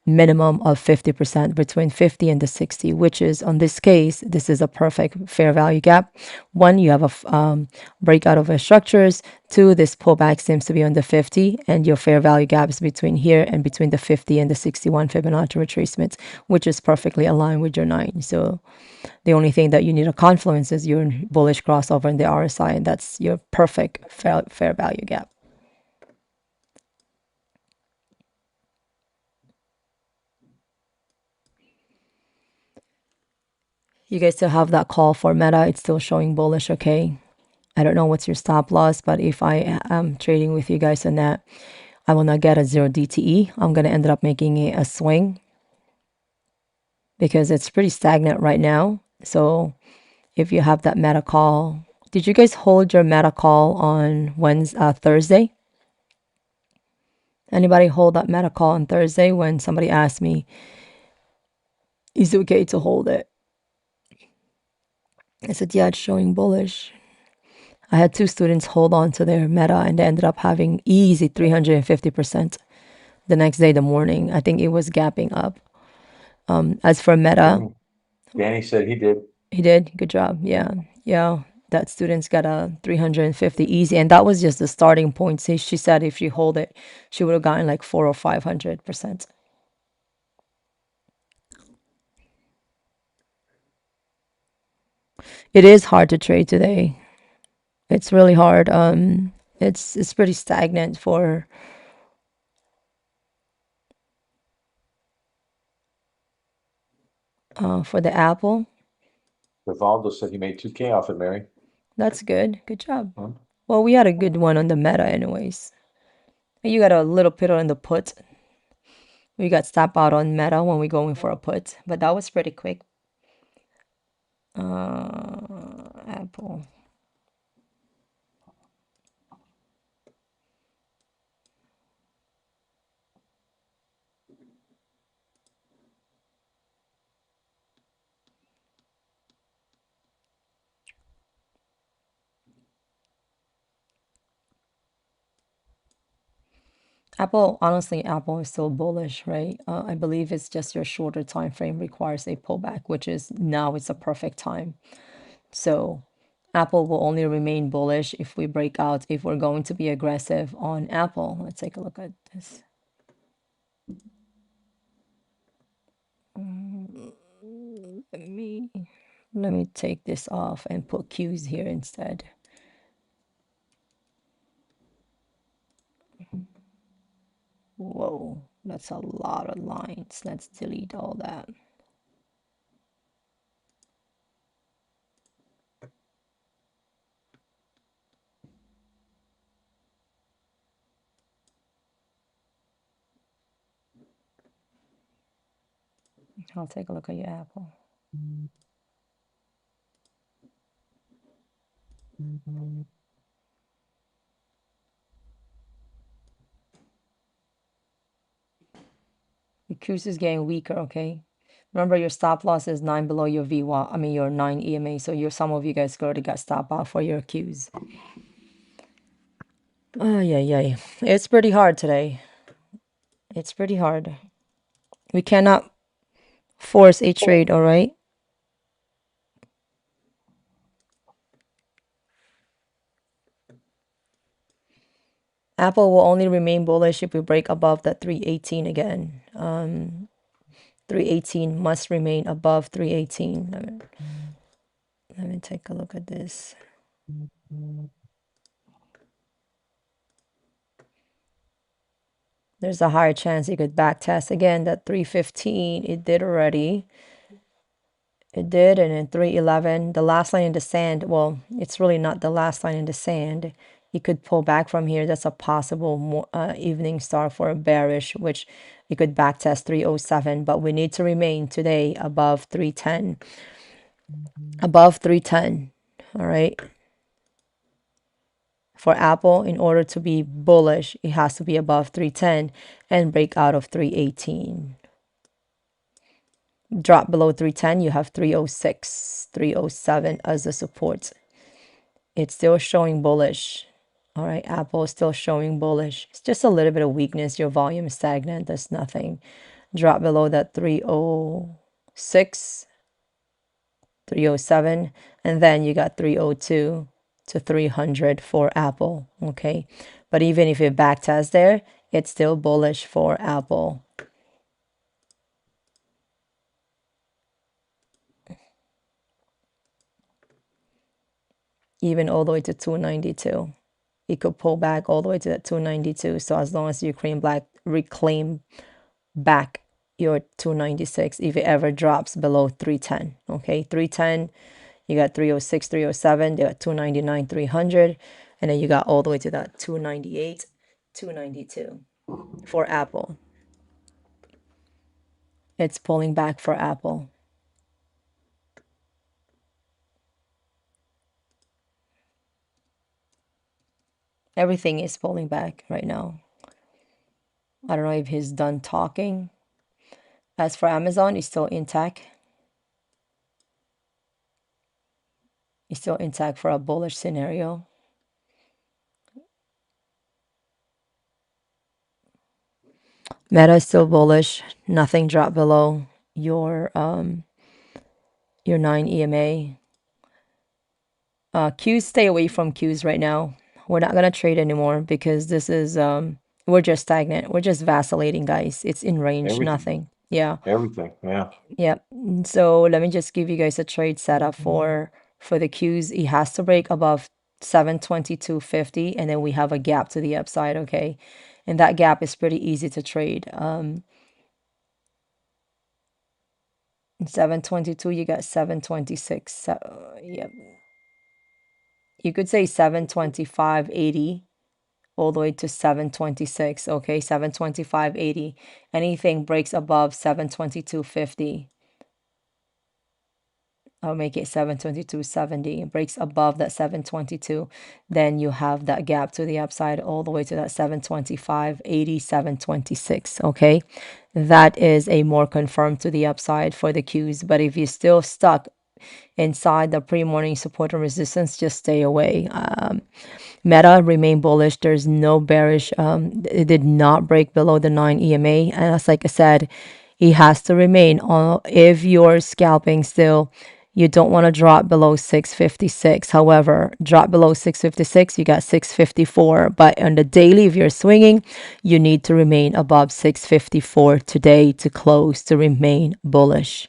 minimum of 50%, between 50 and the 60, which is, on this case, this is a perfect fair value gap. One, you have a breakout of structures. Two, this pullback seems to be on the 50, and your fair value gap is between here and between the 50 and the 61 Fibonacci retracements, which is perfectly aligned with your 9. So the only thing that you need a confluence is your bullish crossover in the RSI, and that's your perfect fair value gap. You guys still have that call for Meta. It's still showing bullish, okay? I don't know what's your stop loss, but if I am trading with you guys on that, I will not get a 0 DTE. I'm going to end up making a swing because it's pretty stagnant right now. So if you have that Meta call, did you guys hold your Meta call on Thursday? Anybody hold that Meta call on Thursday when somebody asked me, is it okay to hold it? I said, yeah, it's showing bullish. I had 2 students hold on to their Meta, and they ended up having easy 350% the next day, the morning. I think it was gapping up. As for Meta,
Danny said he did.
he did. Good job. Yeah. Yeah. That student's got a 350 easy. And that was just the starting point. See, she said if you hold it, she would have gotten like 400 or 500%. It is hard to trade today. It's really hard. It's pretty stagnant for the Apple.
Rivaldo said he made 2K off it, Mary.
That's good. Good job.
Huh?
Well, we had a good one on the Meta anyways. You got a little bit on the put. We got stop out on Meta when we going for a put, but that was pretty quick. Apple. Apple, honestly, Apple is still bullish, right? I believe it's just your shorter time frame requires a pullback, which is now it's a perfect time. So Apple will only remain bullish if we break out, if we're going to be aggressive on Apple. Let's take a look at this. Let me take this off and put Qs here instead. Whoa, that's a lot of lines. Let's delete all that. I'll take a look at your Apple. Your Qs is getting weaker, okay? Remember, your stop loss is 9 below your VWAP. I mean, your 9 EMA. So some of you guys already got stop out for your Qs. Oh, yeah. It's pretty hard today. It's pretty hard. We cannot force a trade, all right? Apple will only remain bullish if we break above that 318 again. 318 must remain above 318. Let me take a look at this. There's a higher chance you could back test again. That 315, it did already. It did, and then 311, the last line in the sand. Well, it's really not the last line in the sand. it could pull back from here. That's a possible evening star for a bearish, which it could backtest 307, but we need to remain today above 310. Above 310. All right. For Apple, in order to be bullish, it has to be above 310 and break out of 318. Drop below 310, you have 306, 307 as the support. It's still showing bullish. All right, Apple is still showing bullish. It's just a little bit of weakness. Your volume is stagnant. That's nothing. Drop below that 306, 307, and then you got 302 to 300 for Apple. Okay, but even if it backtests there, it's still bullish for Apple. Even all the way to 292. It could pull back all the way to that 292. So as long as you reclaim back your 296, if it ever drops below 310. Okay, 310, you got 306, 307, you got 299, 300, and then you got all the way to that 298, 292 for Apple. It's pulling back for Apple. Everything is pulling back right now. I don't know if he's done talking. As for Amazon, it's still intact. It's still intact for a bullish scenario. Meta is still bullish. Nothing dropped below your 9 EMA. Qs, stay away from Qs right now. We're not gonna trade anymore because this is we're just stagnant. We're just vacillating, guys. It's in range,
Everything.
nothing. Yeah.
Everything, yeah.
Yep. So let me just give you guys a trade setup for the Qs. It has to break above 722.50, and then we have a gap to the upside. Okay, and that gap is pretty easy to trade. 722, you got 726. So, yep. You could say 725.80 all the way to 726. Okay, 725.80. Anything breaks above 722.50. I'll make it 722.70. It breaks above that 722. Then you have that gap to the upside all the way to that 725.80, 726. Okay, that is a more confirmed to the upside for the Qs. But if you're still stuck inside the pre-morning support and resistance, just stay away. Meta remain bullish. There's no bearish. It did not break below the 9 EMA, and that's like I said, it has to remain on. If you're scalping still, you don't want to drop below 656. However, drop below 656, you got 654. But on the daily, if you're swinging, you need to remain above 654 today to close to remain bullish.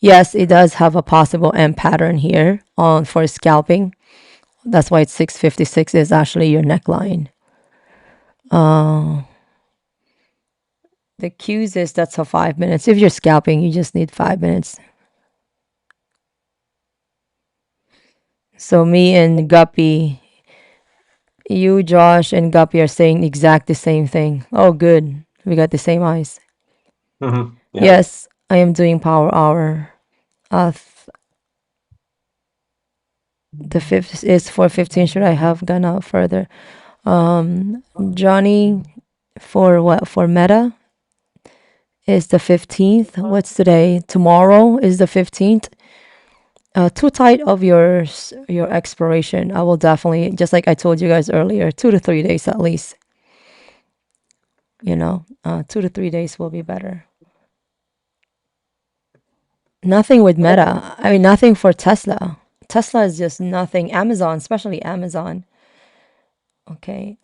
Yes, it does have a possible M pattern here on for scalping. That's why it's 656 is actually your neckline. The Qs is that's a 5 minutes. If you're scalping, you just need 5 minutes. So me and Guppy, you, Josh, and Guppy are saying exact the same thing. Oh, good. We got the same eyes.
Mm-hmm. Yeah.
Yes, I am doing power hour. The 5th is for 15. Should I have gone out further? Johnny, for what? For Meta is the 15th. What's today? Tomorrow is the 15th. Too tight of your expiration. I will definitely, just like I told you guys earlier, 2 to 3 days at least. 2 to 3 days will be better. Nothing with Meta. I mean, nothing for Tesla. Tesla is just nothing. Amazon, especially Amazon. Okay.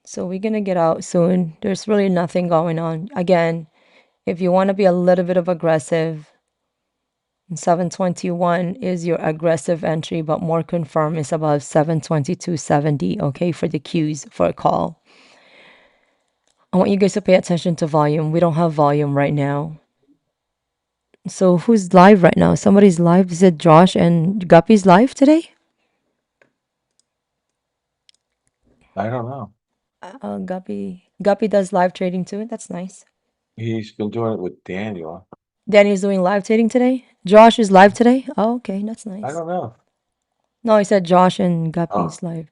So we're gonna get out soon. There's really nothing going on. Again, if you want to be a little bit of aggressive, 721 is your aggressive entry, but more confirmed is above 722.70. Okay, for the Qs for a call. I want you guys to pay attention to volume. We don't have volume right now. So who's live right now? Somebody's live. Is it Josh and Guppy's live today?
I don't know.
Guppy does live trading too. That's nice.
He's been doing it with Daniel.
Danny's doing live trading today. Josh is live today. Oh, okay, that's
I
nice.
don't know.
No, I said Josh and
Oh,
Guppy's live.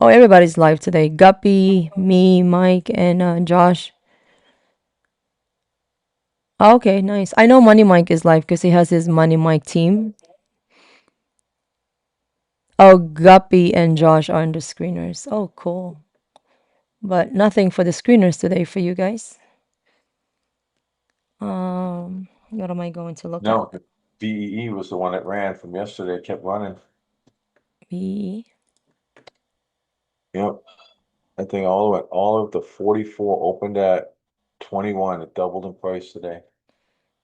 Oh, everybody's live today. Guppy, me, Mike, and Josh. Oh, okay, nice. I know Money Mike is live because he has his Money Mike team. Oh, Guppy and Josh are on the screeners. Oh, cool. But nothing for the screeners today for you guys. What am I going to look at?
no, the VEE was the one that ran from yesterday, kept running.
B.
Yep. I think all of the 44 opened at 21. It doubled in price today.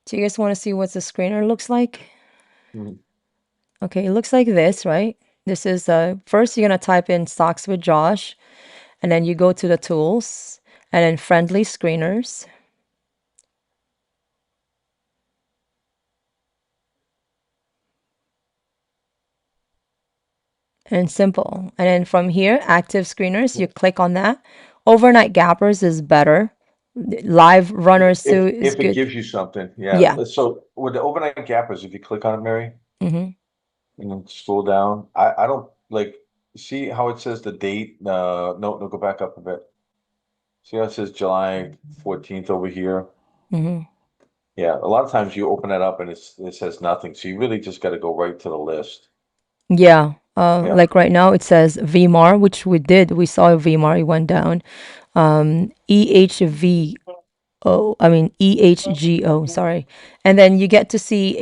Do you guys want to see what the screener looks like?
Mhm.
Okay, it looks like this, right? This is first you're gonna type in stocks with Josh, and then you go to the tools, and then friendly screeners. And simple. And then from here, active screeners, you click on that. Overnight gappers is better. Live runners too is
If it
good.
gives you something, yeah.
Yeah.
So with the overnight gappers, if you click on it, Mary,
Mm-hmm.
and then scroll down, I don't like see how it says the date. No, go back up a bit. See how it says July 14th over here?
Mm-hmm.
Yeah, a lot of times you open that up and it says nothing. So you really just got to go right to the list.
Yeah.
Yeah.
Like right now it says VMAR, which we did. We saw VMAR, it went down. EHV EHGO, sorry. And then you get to see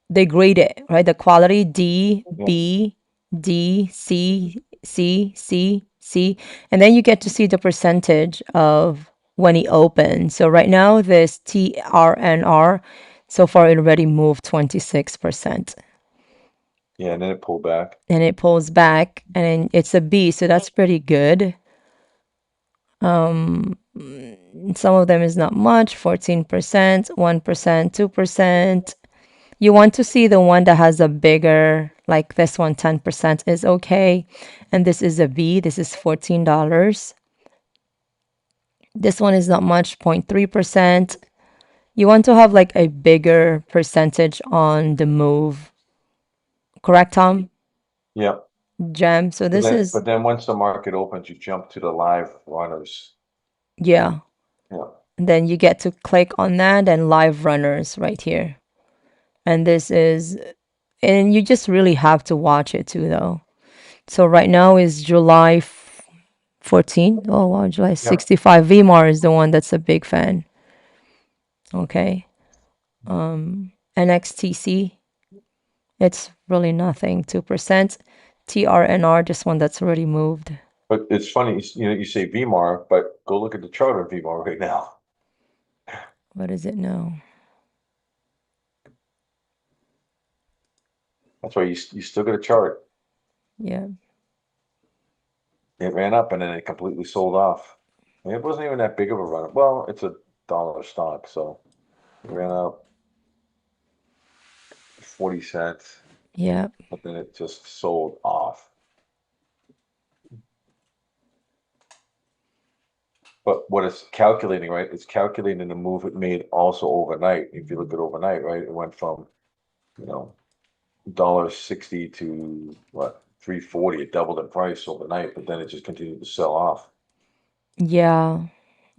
they grade it, right? The quality D,
Yeah.
B, D, C, C, C, C. And then you get to see the percentage of when it opens. So right now, this TRNR, so far it already moved 26%.
Yeah, and then it pulled back.
And it pulls back, and then it's a B, so that's pretty good. Some of them is not much, 14%, 1%, 2%. You want to see the one that has a bigger, like this one, 10% is okay. And this is a B, this is $14. This one is not much, 0.3%. You want to have like a bigger percentage on the move. Correct, Tom?
Yeah.
Gem. So this is,
But then once the market opens, you jump to the live runners.
yeah.
Yeah.
Then you get to click on that and live runners right here. And this is, and you just really have to watch it too, though. So right now is July 14. Oh, wow, July 65. VMAR is the one that's a big fan. Okay. NXTC, it's really nothing, 2%. TRNR, just one that's already moved.
But it's funny, you say VMAR, but go look at the chart of VMAR right now.
What is it now?
That's why you still get a chart.
Yeah.
It ran up and then it completely sold off. And it wasn't even that big of a run. Well, it's a dollar stock, so it ran up 40 cents,
Yeah.
but then it just sold off. But what it's calculating, right? It's calculating the move it made also overnight. If you look at overnight, right, it went from, you know, $1.60 to what, 3.40. It doubled in price overnight, but then it just continued to sell off.
Yeah.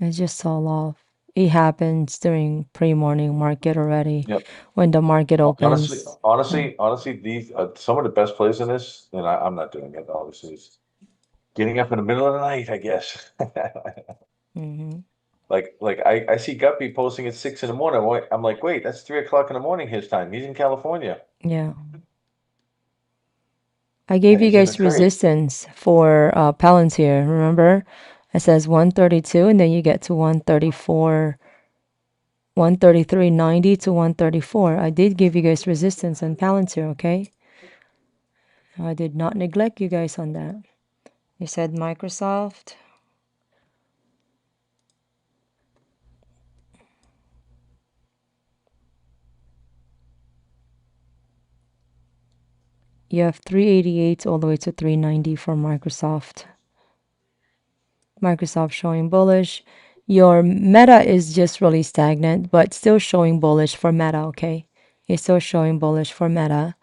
It just sold off. It happens during pre-morning market already.
Yep.
When the market
Honestly,
opens.
honestly, these some of the best plays in this, and I'm not doing it, obviously, is getting up in the middle of the night, I guess.
Mm-hmm.
Like I see Guppy posting at 6 in the morning. I'm like, wait, that's 3 o'clock in the morning his time. He's in California.
Yeah. I gave
And
you
he's in the
guys
trade.
resistance for Palantir. Remember? It says 132 and then you get to 134, 133.90 to 134. I did give you guys resistance on Palantir, okay? I did not neglect you guys on that. You said Microsoft. You have 388 all the way to 390 for Microsoft. Microsoft showing bullish. Your Meta is just really stagnant, but still showing bullish for Meta, okay? It's still showing bullish for Meta.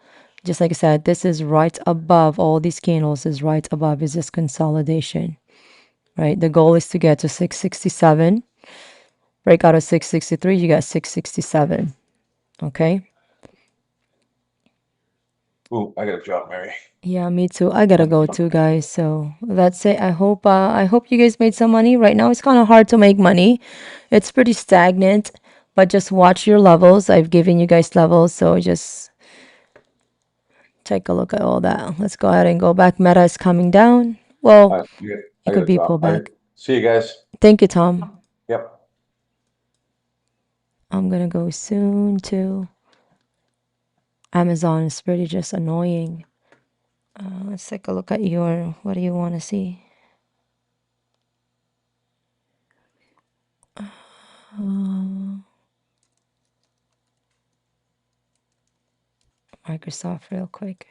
Just like I said, this is right above, all these candles is right above, is this consolidation, right? The goal is to get to 667. Break out of 663, you got 667, okay?
Ooh, I gotta drop, Mary.
Yeah, me too. I gotta go too, guys. So that's it. I hope you guys made some money. Right now it's kind of hard to make money. It's pretty stagnant, but just watch your levels. I've given you guys levels, so just take a look at all that. Let's go ahead and go back. Meta is coming down. Well,
I
it
gotta
could be
drop.
pulled back.
See you guys.
Thank you, Tom.
Yep.
I'm gonna go soon too. Amazon is pretty just annoying. Let's take a look at your, what do you want to see? Microsoft real quick.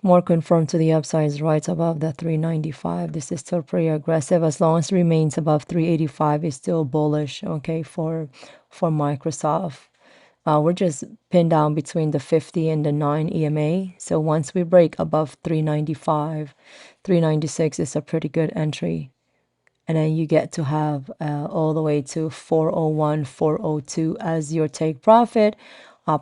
More confirmed to the upside is right above the 395. This is still pretty aggressive. As long as it remains above 385, it's still bullish, okay, for Microsoft. We're just pinned down between the 50 and the 9 EMA. So once we break above 395, 396 is a pretty good entry. And then you get to have all the way to 401, 402 as your take profit.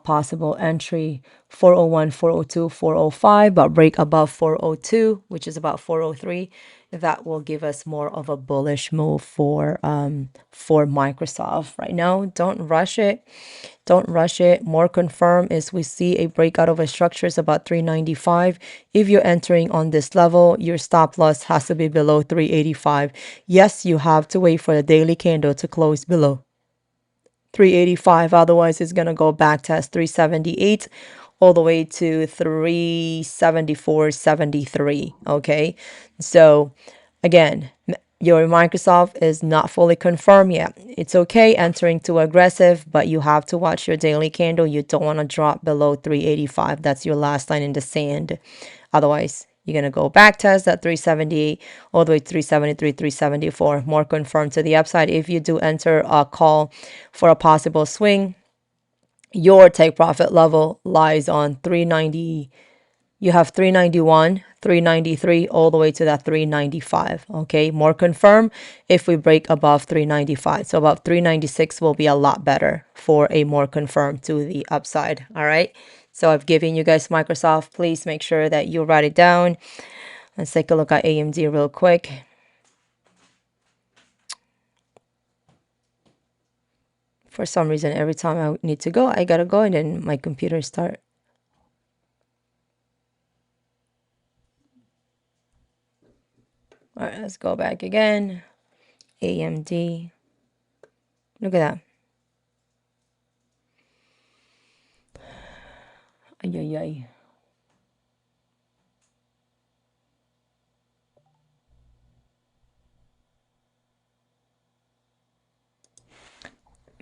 Possible entry 401, 402, 405, but break above 402, which is about 403. That will give us more of a bullish move for Microsoft. Right now, don't rush it. Don't rush it. More confirm is we see a breakout of a structure is about 395. If you're entering on this level, your stop loss has to be below 385. Yes, you have to wait for the daily candle to close below 385. Otherwise, it's going to go back test 378 all the way to 374.73. Okay. So again, your Microsoft is not fully confirmed yet. It's okay entering too aggressive, but you have to watch your daily candle. You don't want to drop below 385. That's your last line in the sand. Otherwise, you're going to go back test at 378 all the way to 373, 374. More confirmed to the upside. If you do enter a call for a possible swing, your take profit level lies on 390. You have 391, 393, all the way to that 395. Okay, more confirm if we break above 395. So about 396 will be a lot better for a more confirmed to the upside. All right. So I've given you guys Microsoft. Please make sure that you write it down. Let's take a look at AMD real quick. For some reason, every time I need to go, I gotta go and then my computer start. All right, let's go back again. AMD. Look at that. Ay, ay, ay.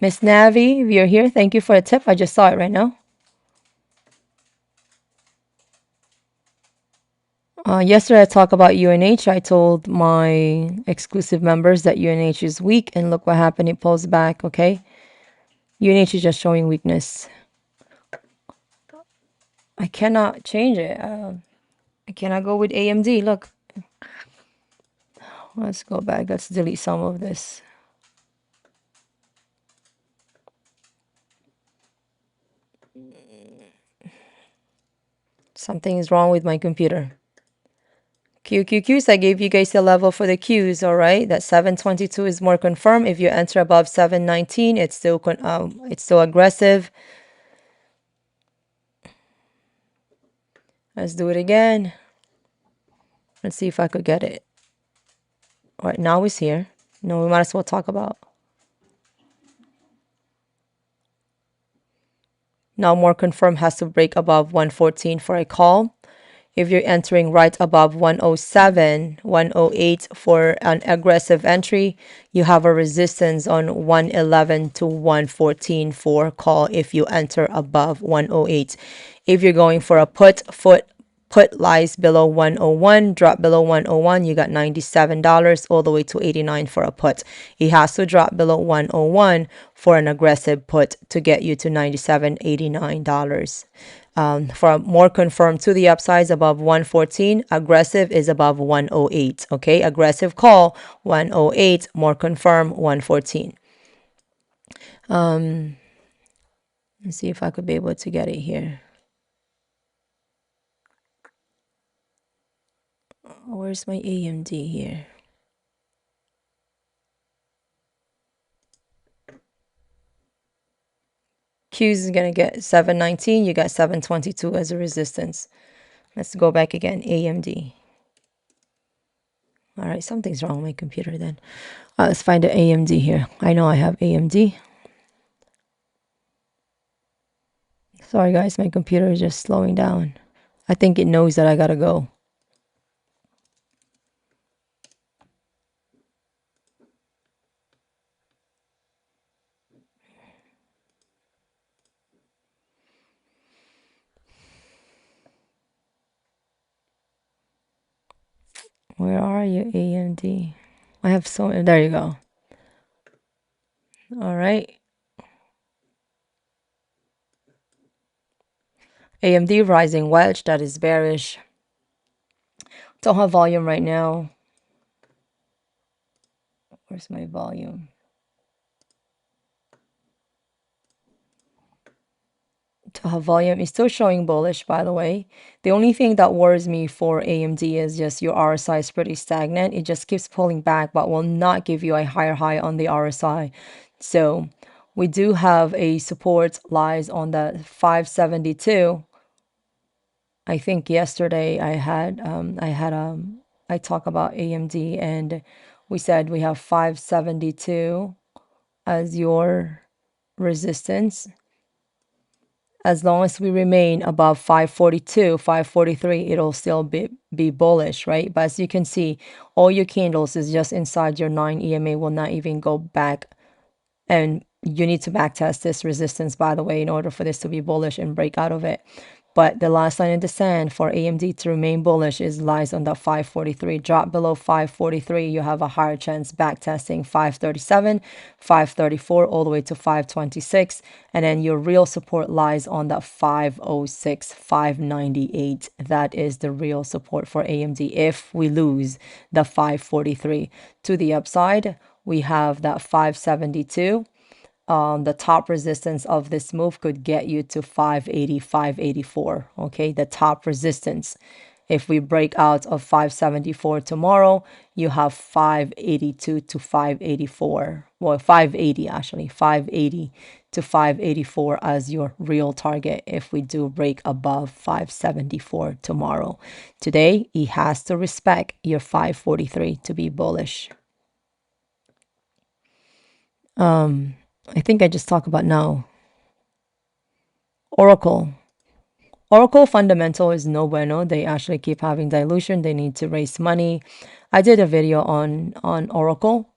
Miss Navi, if you're here, thank you for a tip. I just saw it right now. Yesterday I talked about UNH. I told my exclusive members that UNH is weak, and look what happened. It pulls back, okay? UNH is just showing weakness. I cannot change it. I cannot go with AMD. Look. Let's go back. Let's delete some of this. Something is wrong with my computer. QQQs, I gave you guys a level for the Qs, all right? That 722 is more confirmed. If you enter above 719, it's still aggressive. Let's do it again. Let's see if I could get it. All right, now it's here. No, we might as well talk about. Now more confirmed has to break above 114 for a call. If you're entering right above 107, 108 for an aggressive entry, you have a resistance on 111 to 114 for call if you enter above 108. If you're going for a put lies below 101, drop below 101, you got $97 all the way to 89 for a put. It has to drop below 101 for an aggressive put to get you to $97, $89. For more confirmed to the upsides above 114, aggressive is above 108. Okay, aggressive call 108, more confirmed 114. Let's see if I could be able to get it here. Where's my AMD here? Q's is gonna get 719. You got 722 as a resistance. Let's go back again. AMD. All right, something's wrong with my computer then. Let's find the AMD here. I know I have AMD. Sorry guys, my computer is just slowing down. I think it knows that I gotta go. Where are you, AMD? I have so, there you go. All right. AMD rising wedge, that is bearish. Don't have volume right now. Where's my volume? Volume is still showing bullish, by the way. The only thing that worries me for AMD is just your RSI is pretty stagnant. It just keeps pulling back, but will not give you a higher high on the RSI. So we do have a support lies on the 572. I think yesterday I talked about AMD and we said we have 572 as your resistance. As long as we remain above 542, 543, it'll still be bullish, right? But as you can see, all your candles is just inside your 9 EMA, will not even go back. And you need to backtest this resistance, by the way, in order for this to be bullish and break out of it. But the last line in the sand for AMD to remain bullish is lies on the 543. Drop below 543, you have a higher chance backtesting 537, 534, all the way to 526. And then your real support lies on the 506, 598. That is the real support for AMD if we lose the 543. To the upside, we have that 572. The top resistance of this move could get you to 580, 584. Okay, the top resistance. If we break out of 574 tomorrow, you have 582 to 584. Well, 580 actually, 580 to 584 as your real target if we do break above 574 tomorrow. Today, it has to respect your 543 to be bullish. I think I just talked about now. Oracle. Oracle fundamental is no bueno. They actually keep having dilution. They need to raise money. I did a video on Oracle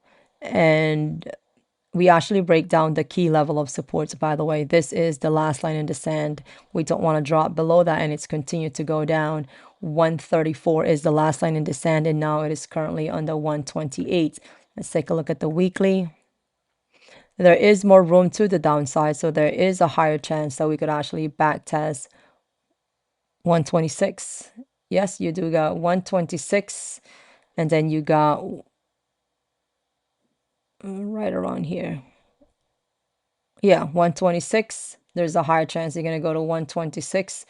and we actually break down the key level of supports, by the way. This is the last line in the sand. We don't want to drop below that and it's continued to go down. 134 is the last line in the sand and now it is currently under 128. Let's take a look at the weekly. There is more room to the downside, so there is a higher chance that we could actually back test 126. Yes, you do got 126, and then you got right around here. Yeah, 126. There's a higher chance you're going to go to 126,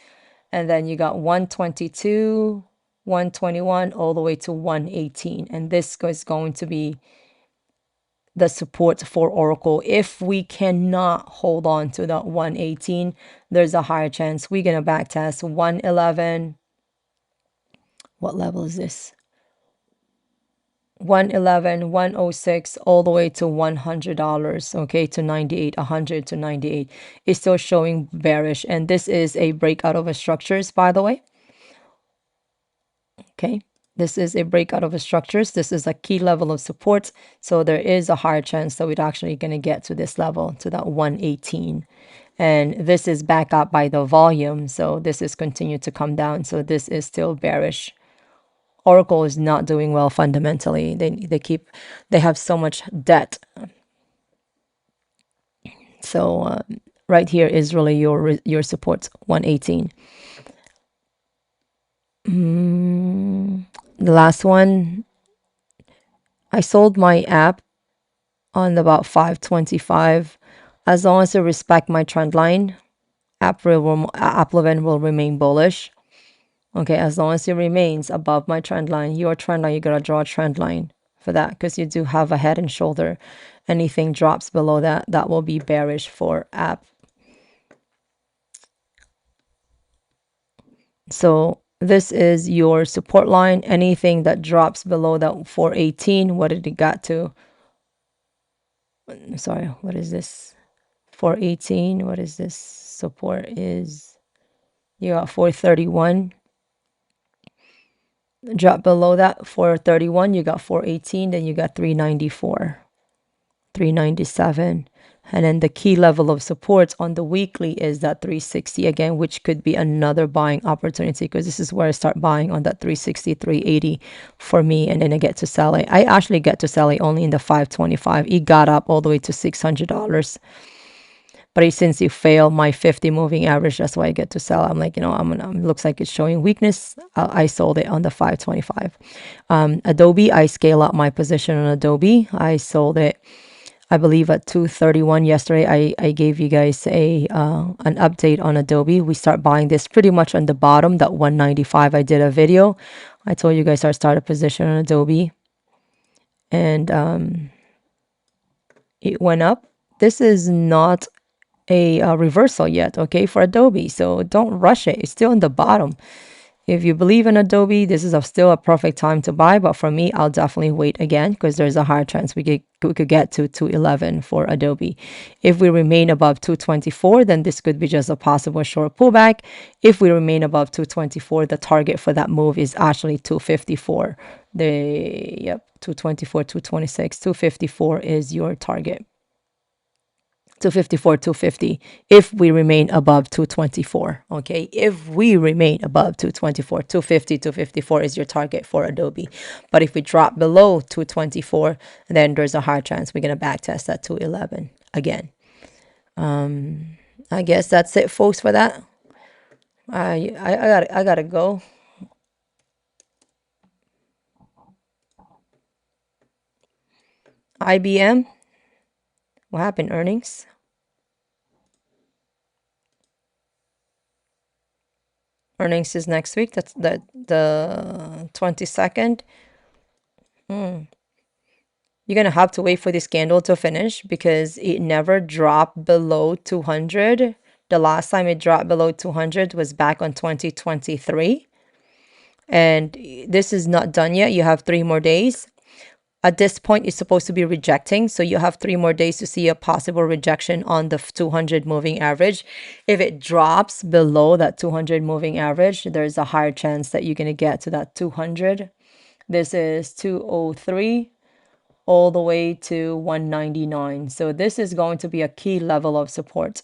and then you got 122, 121, all the way to 118, and this is going to be the support for Oracle. If we cannot hold on to that 118, there's a higher chance we're going to backtest 111. What level is this? 111, 106, all the way to $100, okay, to 98, 100 to 98. It's still showing bearish, and this is a breakout of a structures, by the way. Okay, this is a breakout of structures. This is a key level of support. So there is a higher chance that we're actually going to get to this level, to that 118. And this is back up by the volume. So this is continued to come down. So this is still bearish. Oracle is not doing well fundamentally. They have so much debt. So right here is really your support, 118. The last one, I sold my app on about 525. As long as I respect my trend line, Appleven will remain bullish. Okay, as long as it remains above my trend line, your trend line, you gotta draw a trend line for that because you do have a head and shoulder. Anything drops below that, that will be bearish for app. So this is your support line. Anything that drops below that 418, what did it got to? Sorry, what is this? 418, what is this? Support is, you got 431. Drop below that 431, you got 418, then you got 394, 397. And then the key level of support on the weekly is that 360 again, which could be another buying opportunity because this is where I start buying on that 360, 380 for me. And then I get to sell it. I actually get to sell it only in the 525. It got up all the way to $600. But since it failed my 50 moving average, that's why I get to sell. I'm like, looks like it's showing weakness. I sold it on the 525. Adobe, I scale up my position on Adobe. I sold it, I believe, at 231 yesterday. I gave you guys an update on Adobe. We start buying this pretty much on the bottom, that 195. I did a video. I told you guys I start a position on Adobe. And it went up. This is not a reversal yet, okay, for Adobe. So don't rush it. It's still in the bottom. If you believe in Adobe, this is still a perfect time to buy. But for me, I'll definitely wait again because there's a higher chance we could get to 211 for Adobe. If we remain above 224, then this could be just a possible short pullback. If we remain above 224, the target for that move is actually 254. 224, 226, 254 is your target. 254, 250 if we remain above 224. Okay, if we remain above 224, 250, 254 is your target for Adobe. But if we drop below 224, then there's a high chance we're going to backtest at 211 again. I guess that's it, folks, for that. I gotta go. IBM, what happened? Earnings. Earnings is next week. That's the 22nd. You're gonna have to wait for this candle to finish because it never dropped below 200. The last time it dropped below 200 was back on 2023. And this is not done yet. You have 3 more days. At this point, it's supposed to be rejecting. So you have 3 more days to see a possible rejection on the 200 moving average. If it drops below that 200 moving average, there's a higher chance that you're going to get to that 200. This is 203 all the way to 199. So this is going to be a key level of support.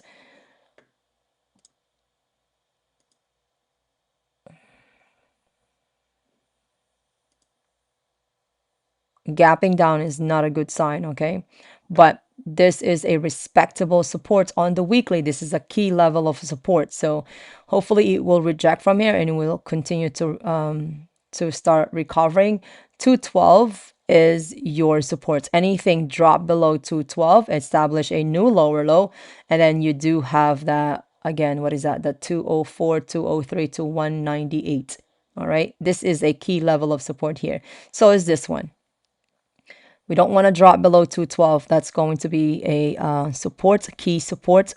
Gapping down is not a good sign, okay? But this is a respectable support on the weekly. This is a key level of support. So hopefully it will reject from here and it will continue to start recovering. 212 is your support. Anything drop below 212, establish a new lower low. And then you do have that, again, what is that? The 204, 203 to 198. All right. This is a key level of support here. So is this one. We don't want to drop below 212. That's going to be a support, key support.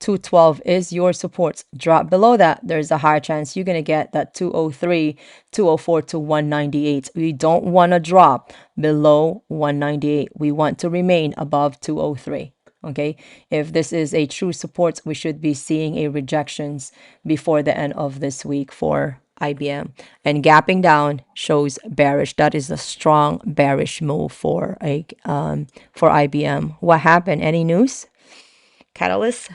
212 is your support. Drop below that, there's a higher chance you're going to get that 203, 204 to 198. We don't want to drop below 198. We want to remain above 203. Okay, if this is a true support, we should be seeing a rejections before the end of this week for IBM, and gapping down shows bearish. That is a strong bearish move for IBM. What happened? Any news? Catalyst?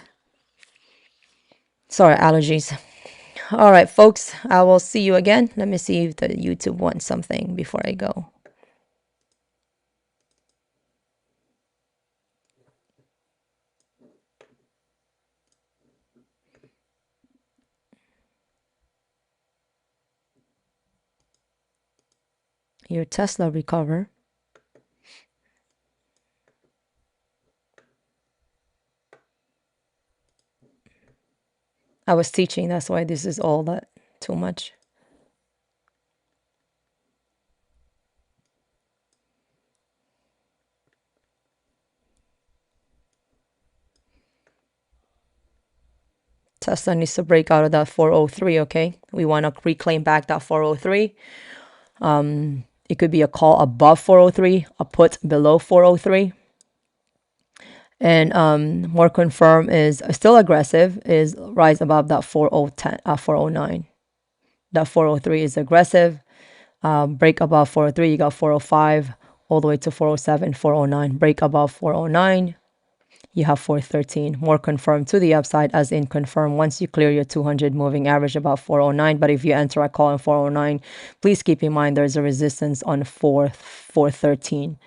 Sorry, allergies. All right, folks, I will see you again. Let me see if the YouTube wants something before I go. Your Tesla recover. I was teaching, that's why this is all that too much. Tesla needs to break out of that 403, okay? We want to reclaim back that 403. It could be a call above 403, a put below 403. And more confirm is still aggressive, is rise above that 409. That 403 is aggressive. Break above 403, you got 405 all the way to 407, 409. Break above 409, you have 413. More confirmed to the upside, as in confirm once you clear your 200 moving average about 409. But if you enter a call in 409, please keep in mind there's a resistance on 413.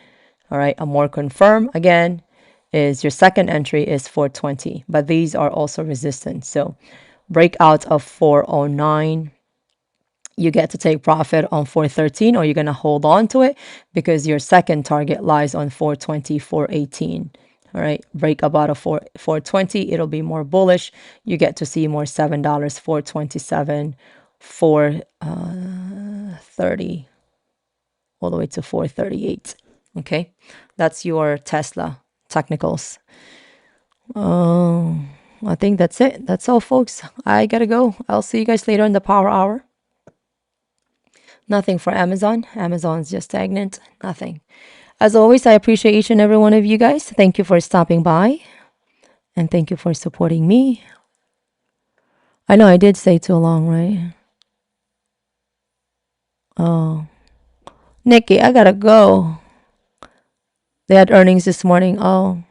All right, a more confirm again is your second entry is 420, but these are also resistance. So breakout of 409, you get to take profit on 413, or you're going to hold on to it because your second target lies on 420, 418. All right, break about a 420, it'll be more bullish. You get to see more $7, 427, 430, all the way to 438. Okay, that's your Tesla technicals. I think that's it. That's all, folks. I gotta go. I'll see you guys later in the power hour. Nothing for Amazon. Amazon's just stagnant. Nothing. As always, I appreciate each and every one of you guys. Thank you for stopping by. And thank you for supporting me. I know I did say too long, right? Oh. Nikki, I gotta go. They had earnings this morning. Oh.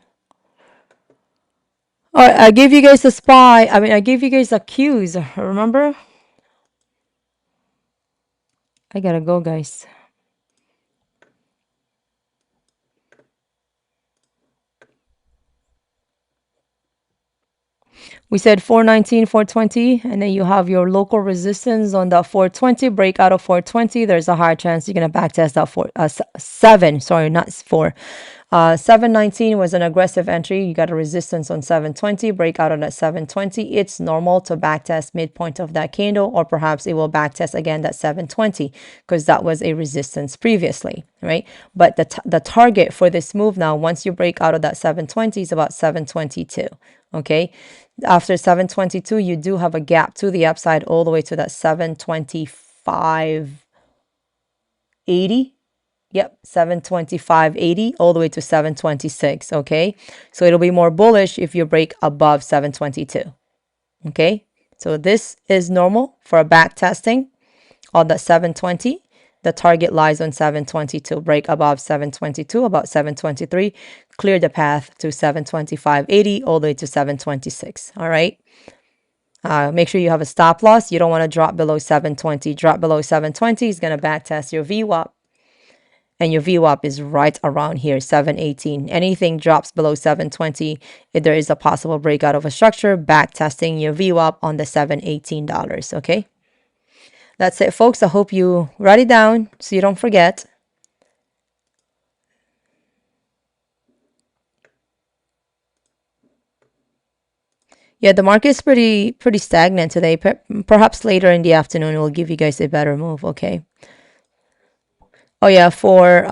All right, I gave you guys a SPY. I gave you guys a cues. Remember? I gotta go, guys. We said 419, 420, and then you have your local resistance on that 420. Break out of 420. There's a high chance you're going to backtest that 7. Sorry, not 4. 719 was an aggressive entry. You got a resistance on 720. Break out on that 720. It's normal to backtest midpoint of that candle, or perhaps it will backtest again that 720 because that was a resistance previously, right? But the target for this move now, once you break out of that 720, is about 722. Okay, after 722, you do have a gap to the upside all the way to that 725.80. Yep, 725.80 all the way to 726. Okay, so it'll be more bullish if you break above 722. Okay, so this is normal for a back testing on the 720. The target lies on 722. Break above 722, about 723. Clear the path to 725.80 all the way to 726. All right. Make sure you have a stop loss. You don't want to drop below 720. Drop below 720 is going to back test your VWAP. And your VWAP is right around here, 718. Anything drops below 720, if there is a possible breakout of a structure, back testing your VWAP on the $718. Okay. That's it, folks. I hope you write it down so you don't forget. Yeah, the market is pretty stagnant today. Perhaps later in the afternoon we'll give you guys a better move. Okay. Oh yeah, for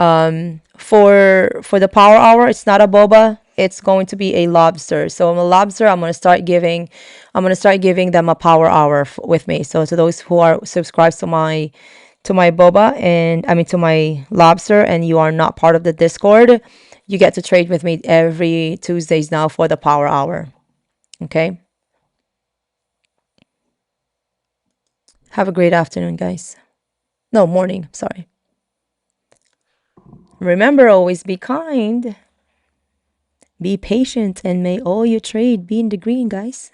the power hour, it's not a boba. It's going to be a lobster. So I'm a lobster. I'm gonna start giving them a power hour with me. So to those who are subscribed to my boba, and to my lobster, and you are not part of the Discord, you get to trade with me every Tuesdays now for the power hour. Okay. Have a great afternoon, guys. No, morning. Sorry. Remember, always be kind, be patient, and may all your trade be in the green, guys.